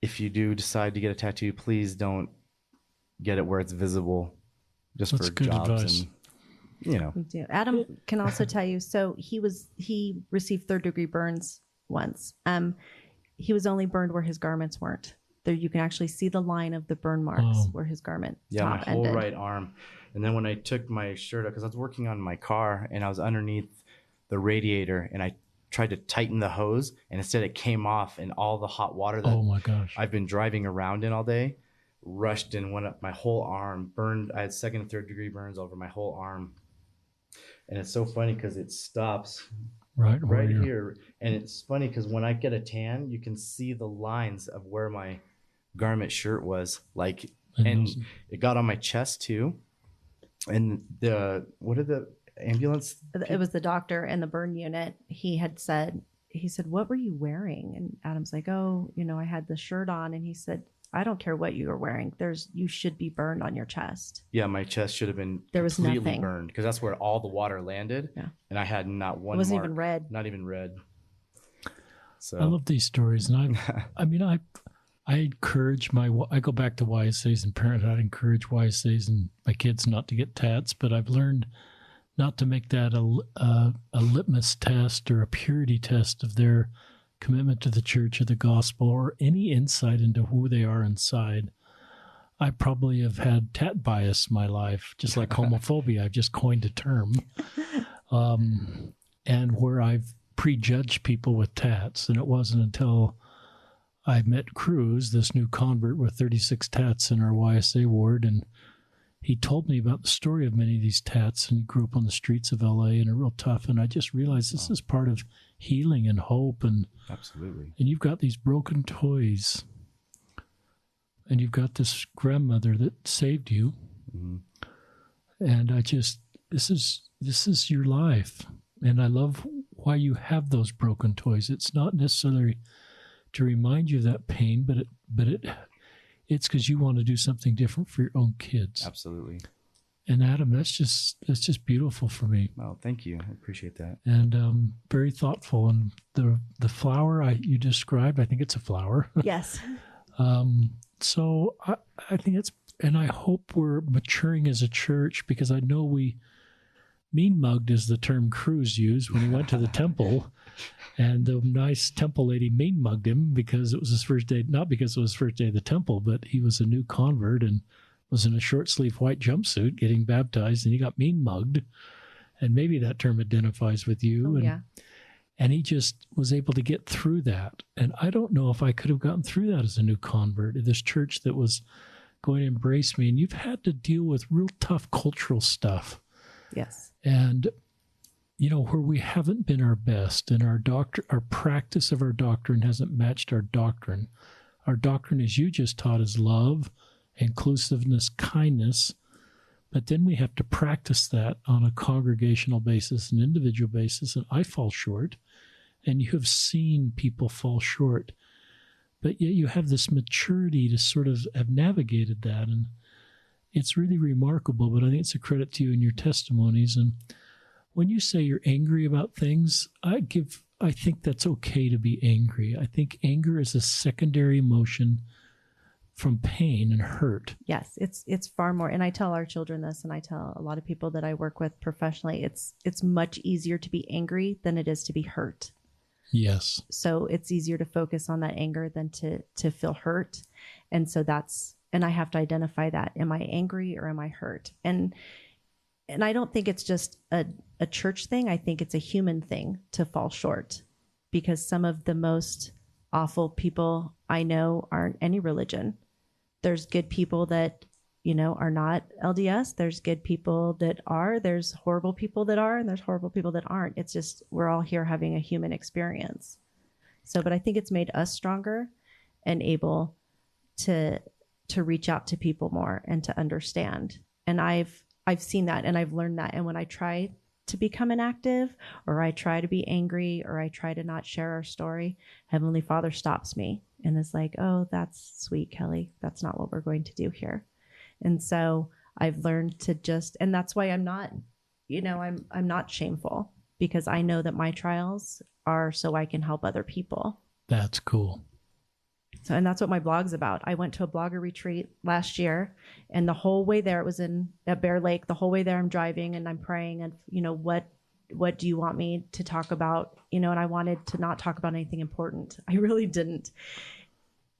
if you do decide to get a tattoo, please don't get it where it's visible, just That's for good jobs advice. We do. Adam can also tell you. So he received 3rd-degree burns once. He was only burned where his garments weren't. There, you can actually see the line of the burn marks where his garment my top whole ended. right arm. And then when I took my shirt up, because I was working on my car and I was underneath the radiator, and I tried to tighten the hose, and instead it came off, and all the hot water that Oh my gosh. I've been driving around in all day rushed and went up my whole arm, burned. I had 2nd and 3rd degree burns over my whole arm. And it's so funny because it stops right here. And it's funny because when I get a tan, you can see the lines of where my garment shirt was, and it got on my chest too. And what did the ambulance? It was the doctor in the burn unit. He said, "What were you wearing?" And Adam's like, "Oh, I had the shirt on." And he said, "I don't care what you were wearing. You should be burned on your chest." Yeah, my chest should have been completely burned because that's where all the water landed. Yeah. And I had not one. It wasn't mark, even red. Not even red. So I love these stories, and I encourage I go back to YSAs and parenthood. I encourage YSAs and my kids not to get tats, but I've learned not to make that a litmus test or a purity test of their commitment to the church or the gospel or any insight into who they are inside. I probably have had tat bias in my life, just like homophobia. I've just coined a term. And where I've prejudged people with tats. And it wasn't until I met Cruz, this new convert with 36 tats in our YSA ward, and he told me about the story of many of these tats, and he grew up on the streets of LA and are real tough. And I just realized this is part of healing and hope. And absolutely. And you've got these broken toys, and you've got this grandmother that saved you. Mm-hmm. And this is your life. And I love why you have those broken toys. It's not necessarily to remind you of that pain, but it's because you want to do something different for your own kids. Absolutely. And Adam, that's just beautiful for me. Oh, thank you. I appreciate that. And very thoughtful. And the flower you described, I think it's a flower. Yes. So I think and I hope we're maturing as a church, because I know mean mugged is the term Cruz used when he went to the temple. And the nice temple lady mean mugged him because it was his first day, not because it was his first day of the temple, but he was a new convert and was in a short sleeve white jumpsuit getting baptized, and he got mean mugged. And maybe that term identifies with you. And he just was able to get through that. And I don't know if I could have gotten through that as a new convert in this church that was going to embrace me. And you've had to deal with real tough cultural stuff. Yes. And where we haven't been our best, and our practice of our doctrine hasn't matched our doctrine. Our doctrine, as you just taught, is love, inclusiveness, kindness. But then we have to practice that on a congregational basis, an individual basis, and I fall short. And you have seen people fall short. But yet you have this maturity to sort of have navigated that. And it's really remarkable, but I think it's a credit to you and your testimonies. And when you say you're angry about things, I think that's okay to be angry. I think anger is a secondary emotion from pain and hurt. Yes, it's far more. And I tell our children this, and I tell a lot of people that I work with professionally, it's much easier to be angry than it is to be hurt. Yes. So it's easier to focus on that anger than to feel hurt. And so and I have to identify that. Am I angry or am I hurt? And I don't think it's just a church thing. I think it's a human thing to fall short, because some of the most awful people I know aren't any religion. There's good people that, are not LDS. There's good people that are. There's horrible people that are, and there's horrible people that aren't. It's just, we're all here having a human experience. So, but I think it's made us stronger and able to reach out to people more and to understand. And I've seen that and I've learned that. And when I try to become inactive, or I try to be angry, or I try to not share our story, Heavenly Father stops me and is like, oh, that's sweet, Kelly. That's not what we're going to do here. And so I've learned to and that's why I'm not, I'm not shameful, because I know that my trials are so I can help other people. That's cool. So, and that's what my blog's about. I went to a blogger retreat last year, and the whole way there, it was at Bear Lake. The whole way there, I'm driving and I'm praying, and what do you want me to talk about? And I wanted to not talk about anything important. I really didn't.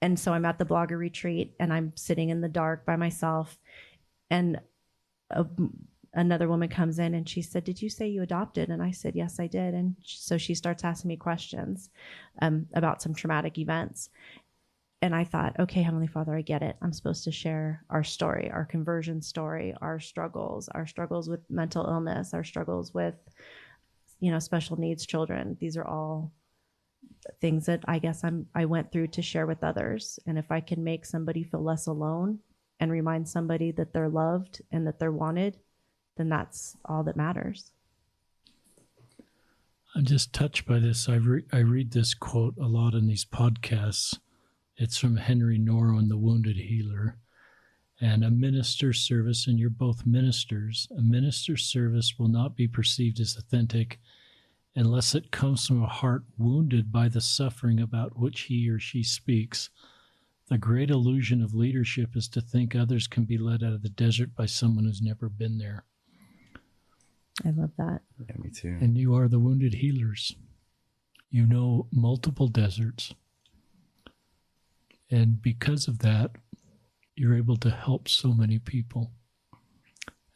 And so I'm at the blogger retreat and I'm sitting in the dark by myself, and another woman comes in and she said, "Did you say you adopted?" And I said, "Yes, I did." And so she starts asking me questions about some traumatic events. And I thought, okay, Heavenly Father, I get it. I'm supposed to share our story, our conversion story, our struggles with mental illness, our struggles with, special needs children. These are all things that I guess I went through to share with others. And if I can make somebody feel less alone and remind somebody that they're loved and that they're wanted, then that's all that matters. I'm just touched by this. I read this quote a lot in these podcasts. It's from Henry Nouwen, the Wounded Healer. And a minister's service, and you're both ministers, a minister's service will not be perceived as authentic unless it comes from a heart wounded by the suffering about which he or she speaks. The great illusion of leadership is to think others can be led out of the desert by someone who's never been there. I love that. Yeah, me too. And you are the wounded healers. You know multiple deserts. And because of that, you're able to help so many people.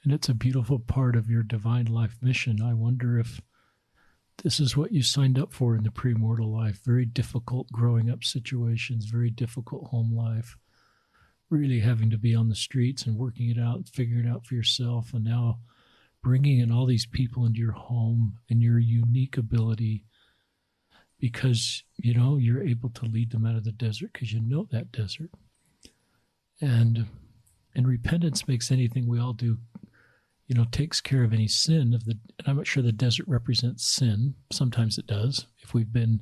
And it's a beautiful part of your divine life mission. I wonder if this is what you signed up for in the premortal life. Very difficult growing up situations, very difficult home life, really having to be on the streets and working it out, figuring it out for yourself, and now bringing in all these people into your home and your unique ability, because, you're able to lead them out of the desert because you know that desert. And repentance makes anything we all do, takes care of any sin and I'm not sure the desert represents sin. Sometimes it does if we've been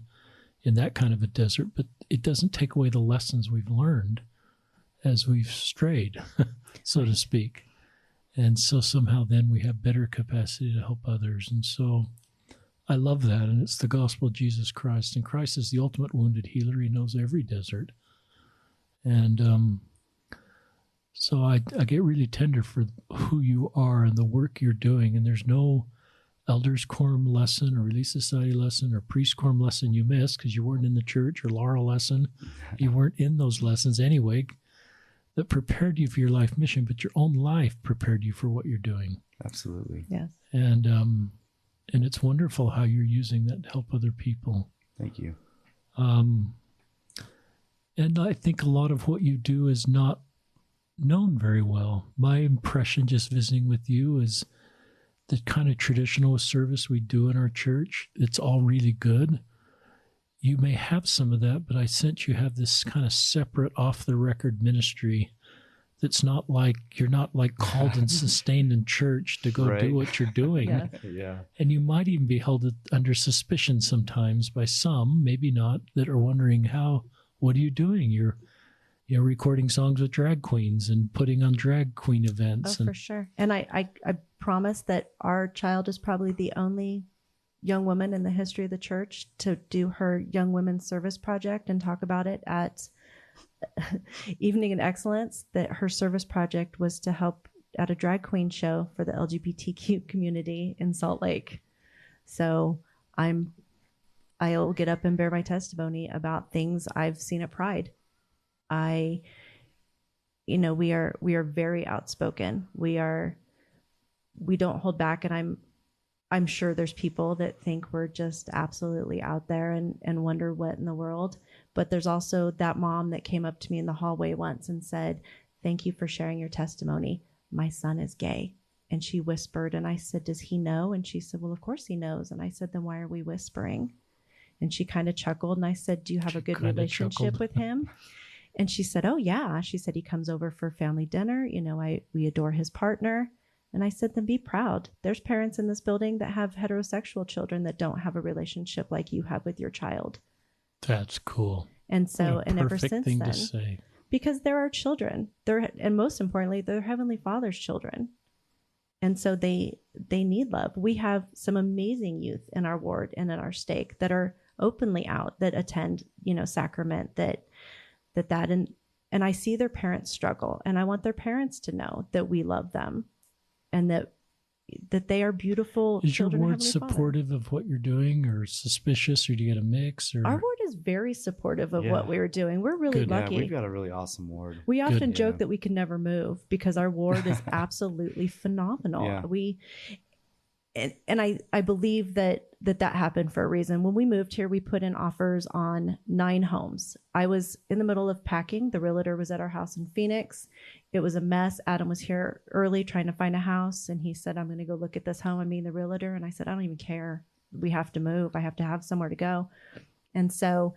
in that kind of a desert, but it doesn't take away the lessons we've learned as we've strayed, so to speak. And so somehow then we have better capacity to help others. And so I love that. And it's the gospel of Jesus Christ. And Christ is the ultimate wounded healer. He knows every desert. And so I get really tender for who you are and the work you're doing. And there's no elders quorum lesson or Relief Society lesson or priest quorum lesson you missed because you weren't in the church, or Laurel lesson. You weren't in those lessons anyway that prepared you for your life mission, but your own life prepared you for what you're doing. Absolutely. Yes. And it's wonderful how you're using that to help other people. Thank you. And I think a lot of what you do is not known very well. My impression just visiting with you is the kind of traditional service we do in our church. It's all really good. You may have some of that, but I sense you have this kind of separate off-the-record ministry that's not like, you're not like called and sustained in church to go do what you're doing. Yeah. Yeah. And you might even be held under suspicion sometimes by some, maybe not, that are wondering what are you doing? You're recording songs with drag queens and putting on drag queen events. For sure. And I promise that our child is probably the only young woman in the history of the church to do her Young Women's Service Project and talk about it at Evening in Excellence, that her service project was to help at a drag queen show for the LGBTQ community in Salt Lake. So I I'll get up and bear my testimony about things I've seen at Pride. We are very outspoken. We don't hold back, and I'm sure there's people that think we're just absolutely out there and wonder what in the world. But there's also that mom that came up to me in the hallway once and said, "Thank you for sharing your testimony. My son is gay." And she whispered, and I said, "Does he know?" And she said, "Well, of course he knows." And I said, "Then why are we whispering?" And she kind of chuckled, and I said, "Do you have a good relationship with him?" And she said, "Oh yeah." She said, "He comes over for family dinner. We adore his partner." And I said, "Then be proud. There's parents in this building that have heterosexual children that don't have a relationship like you have with your child." That's cool. And so, and ever since thing then, to say. Because they're our children, and most importantly, they're Heavenly Father's children. And so they need love. We have some amazing youth in our ward and in our stake that are openly out, that attend, sacrament, and I see their parents struggle, and I want their parents to know that we love them and that they are beautiful. Is your ward supportive of what you're doing, or suspicious, or do you get a mix? Or our ward is very supportive of what we were doing. We're really lucky. Yeah, we've got a really awesome ward. We often joke that we can never move because our ward is absolutely phenomenal. Yeah. I believe that happened for a reason. When we moved here, we put in offers on 9 homes. I was in the middle of packing. The realtor was at our house in Phoenix. It was a mess. Adam was here early trying to find a house, and he said, "I'm going to go look at this home." I mean, the realtor. And I said, "I don't even care. We have to move. I have to have somewhere to go." And so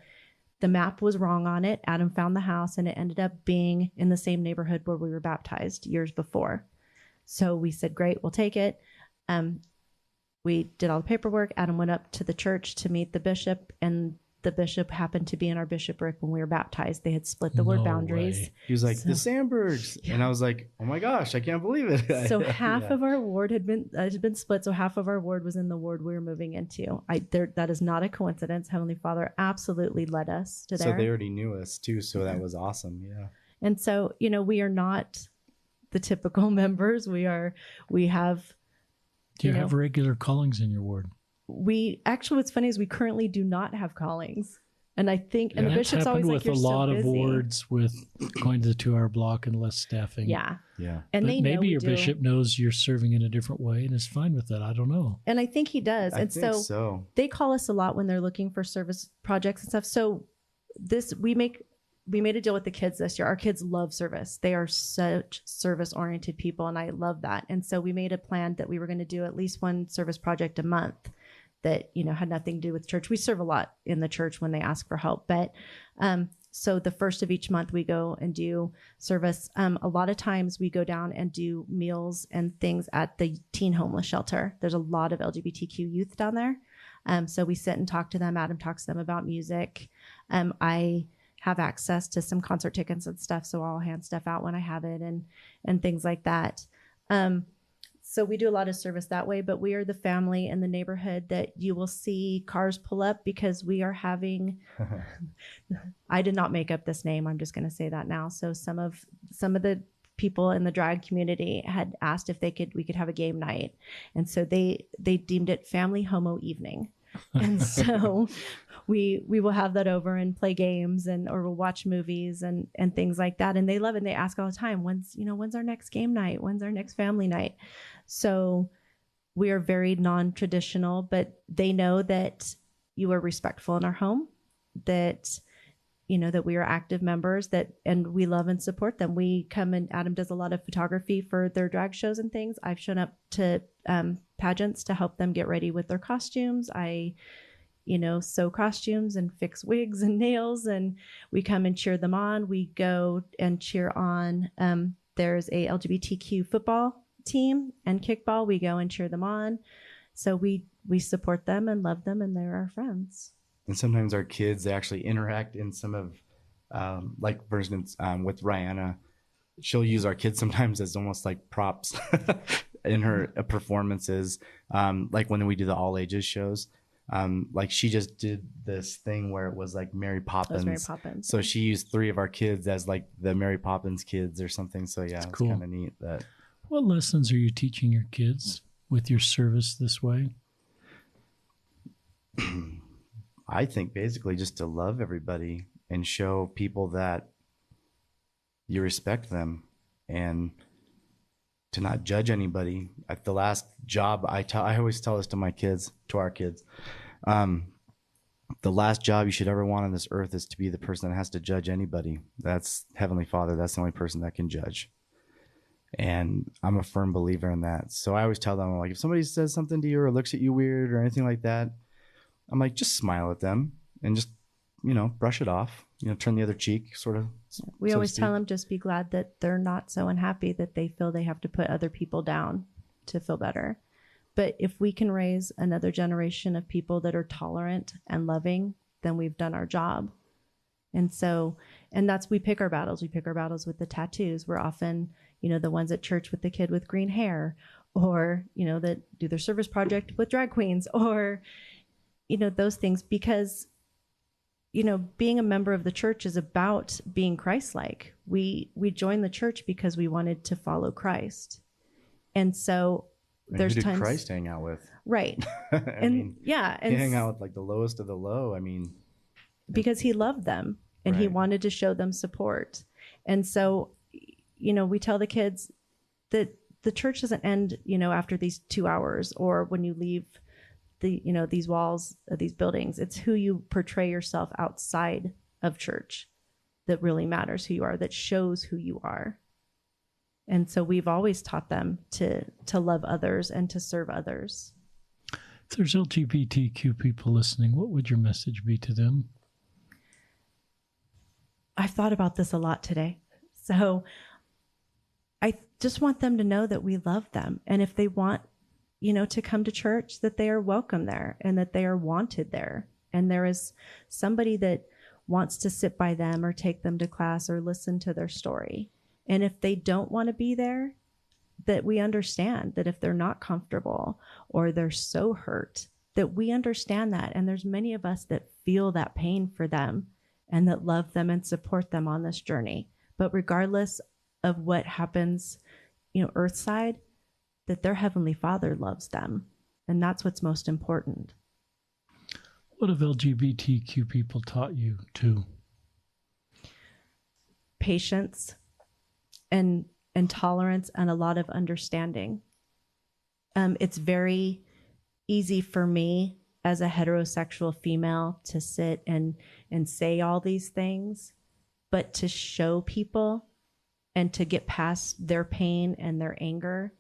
the map was wrong on it. Adam found the house, and it ended up being in the same neighborhood where we were baptized years before. So we said, "Great, we'll take it." We did all the paperwork. Adam went up to the church to meet the bishop, and the bishop happened to be in our bishopric when we were baptized. They had split the word boundaries. Way. He was like, "The Sandbergs." Yeah. And I was like, "Oh my gosh, I can't believe it." So half of our ward had been split. So half of our ward was in the ward we were moving into. That is not a coincidence. Heavenly Father absolutely led us to there. So they already knew us too. So that was awesome. Yeah. And so, we are not the typical members. We have... Do you have regular callings in your ward? What's funny is we currently do not have callings. And I think, and the bishop's always like, "You're so busy." With a lot of wards with going to the 2-hour block and less staffing. Yeah. Yeah. And maybe your bishop knows you're serving in a different way and is fine with that. I don't know. And I think he does. I think so they call us a lot when they're looking for service projects and stuff. So we made a deal with the kids this year. Our kids love service. They are such service-oriented people, and I love that. And so we made a plan that we were going to do at least one service project a month that, had nothing to do with church. We serve a lot in the church when they ask for help. But so the first of each month we go and do service. A lot of times we go down and do meals and things at the teen homeless shelter. There's a lot of LGBTQ youth down there. So we sit and talk to them. Adam talks to them about music. I have access to some concert tickets and stuff, so I'll hand stuff out when I have it and things like that. So we do a lot of service that way, but we are the family in the neighborhood that you will see cars pull up because we are having I did not make up this name. I'm just going to say that now. So some of the people in the drag community had asked if we could have a game night. And so they deemed it Family Homo Evening. And so we will have that over and play games or we'll watch movies and things like that. And they love it. And they ask all the time, when's our next game night? When's our next family night? So we are very non-traditional, but they know that you are respectful in our home, that that we are active members, and we love and support them. We come, and Adam does a lot of photography for their drag shows and things. I've shown up to pageants to help them get ready with their costumes. I sew costumes and fix wigs and nails, and we come and cheer them on. We go and cheer on. There's a LGBTQ football team and kickball. We go and cheer them on. So we support them and love them, and they're our friends. And sometimes our kids, they actually interact in some of, like for instance, with Rihanna, she'll use our kids sometimes as almost like props in her performances. Like when we do the all ages shows, like she just did this thing where it was like Mary Poppins. Mary Poppins. So she used 3 of our kids as like the Mary Poppins kids or something. So yeah, it's cool. Kind of neat that. What lessons are you teaching your kids with your service this way? I think basically just to love everybody and show people that you respect them and to not judge anybody. At the last job, I always tell this to my kids, to our kids, the last job you should ever want on this earth is to be the person that has to judge anybody. That's Heavenly Father. That's the only person that can judge. And I'm a firm believer in that. So I always tell them, like, if somebody says something to you or looks at you weird or anything like that, I'm like, just smile at them and just, brush it off, turn the other cheek, sort of. We always tell them, just be glad that they're not so unhappy that they feel they have to put other people down to feel better. But if we can raise another generation of people that are tolerant and loving, then we've done our job. And that's, we pick our battles. We pick our battles with the tattoos. We're often, the ones at church with the kid with green hair, or, that do their service project with drag queens, or, those things, because, being a member of the church is about being Christ-like. We joined the church because we wanted to follow Christ. And so there's who did times Christ hang out with? Right. And he hang out with like the lowest of the low. Because he loved them and he wanted to show them support. And so, we tell the kids that the church doesn't end, after these 2 hours or when you leave these walls of these buildings. It's who you portray yourself outside of church that really matters, who you are, that shows who you are. And so we've always taught them to love others and to serve others. If there's LGBTQ people listening, what would your message be to them? I've thought about this a lot today. So I just want them to know that we love them. And if they want, to come to church, that they are welcome there and that they are wanted there. And there is somebody that wants to sit by them or take them to class or listen to their story. And if they don't want to be there, that we understand that if they're not comfortable or they're so hurt, that we understand that. And there's many of us that feel that pain for them and that love them and support them on this journey. But regardless of what happens, earthside, that their Heavenly Father loves them. And that's what's most important. What have LGBTQ people taught you too? Patience and tolerance and a lot of understanding. It's very easy for me as a heterosexual female to sit and say all these things, but to show people and to get past their pain and their anger,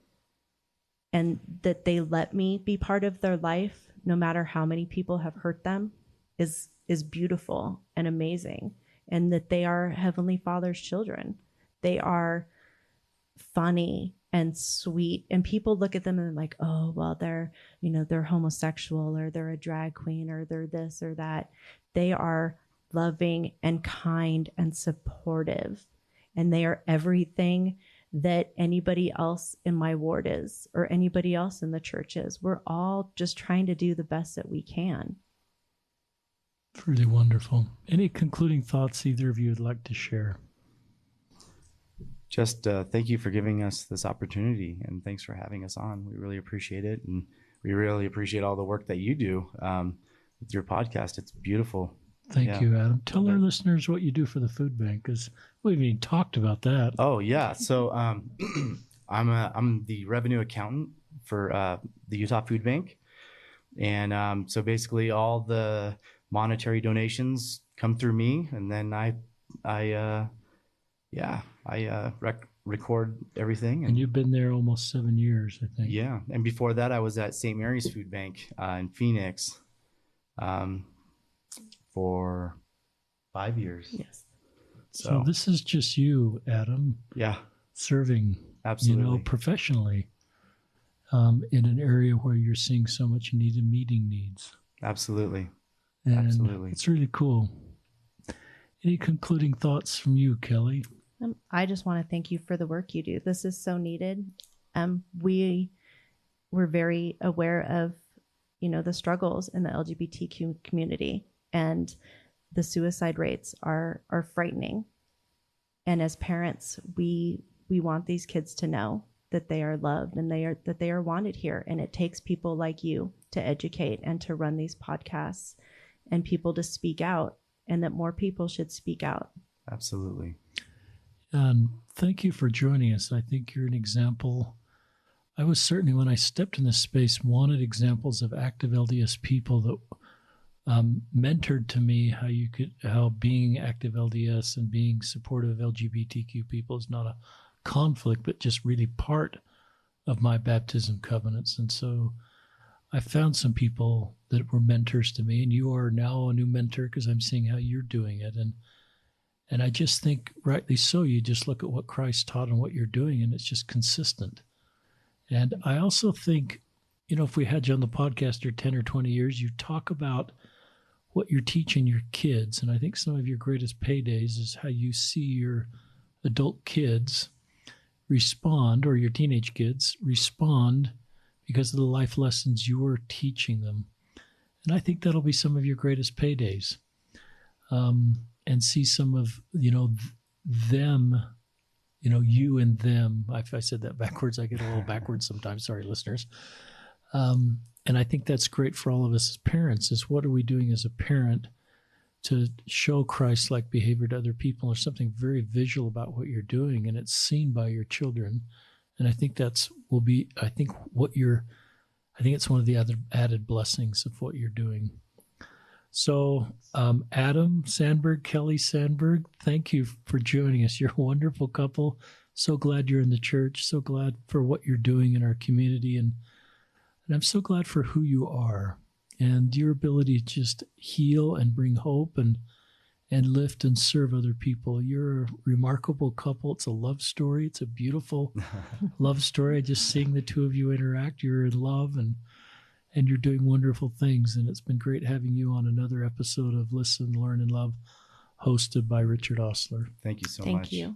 and that they let me be part of their life, no matter how many people have hurt them, is beautiful and amazing. And that they are Heavenly Father's children. They are funny and sweet, and people look at them and they're like, oh, well, they're homosexual, or they're a drag queen, or they're this or that. They are loving and kind and supportive, and they are everything that anybody else in my ward is, or anybody else in the church is. We're all just trying to do the best that we can. It's really wonderful. Any concluding thoughts either of you would like to share? Just thank you for giving us this opportunity, and thanks for having us on. We really appreciate it, and we really appreciate all the work that you do with your podcast. It's beautiful. Thank you, Adam. Tell our listeners what you do for the food bank, because we haven't even talked about that. Oh, yeah. So I'm the revenue accountant for the Utah Food Bank. And so basically all the monetary donations come through me, and then I record everything. And you've been there almost 7 years, I think. Yeah. And before that, I was at St. Mary's Food Bank in Phoenix for 5 years. Yes. So this is just you, Adam. Yeah. Serving, absolutely, professionally in an area where you're seeing so much need and meeting needs. Absolutely. And absolutely. It's really cool. Any concluding thoughts from you, Kelly? I just want to thank you for the work you do. This is so needed. We're very aware of, the struggles in the LGBTQ community, and the suicide rates are frightening. And as parents, we want these kids to know that they are loved and that they are wanted here. And it takes people like you to educate and to run these podcasts and people to speak out, and that more people should speak out. Absolutely. And thank you for joining us. I think you're an example. I was certainly, when I stepped in this space, wanted examples of active LDS people that mentored to me how being active LDS and being supportive of LGBTQ people is not a conflict, but just really part of my baptism covenants. And so I found some people that were mentors to me, and you are now a new mentor because I'm seeing how you're doing it. And I just think, rightly so, you just look at what Christ taught and what you're doing, and it's just consistent. And I also think, if we had you on the podcast for 10 or 20 years, you talk about what you're teaching your kids. And I think some of your greatest paydays is how you see your adult kids respond, or your teenage kids respond, because of the life lessons you're teaching them. And I think that'll be some of your greatest paydays. And see some of, them, you and them. If I said that backwards, I get a little backwards sometimes. Sorry, listeners. And I think that's great for all of us as parents, is what are we doing as a parent to show Christ-like behavior to other people? There's something very visual about what you're doing, and it's seen by your children. And I think it's one of the other added blessings of what you're doing. So, Adam Sandberg, Kelly Sandberg, thank you for joining us. You're a wonderful couple. So glad you're in the church. So glad for what you're doing in our community. And I'm so glad for who you are and your ability to just heal and bring hope and lift and serve other people. You're a remarkable couple. It's a love story. It's a beautiful love story. Just seeing the two of you interact, you're in love and you're doing wonderful things. And it's been great having you on another episode of Listen, Learn, and Love, hosted by Richard Osler. Thank you so much. Thank you.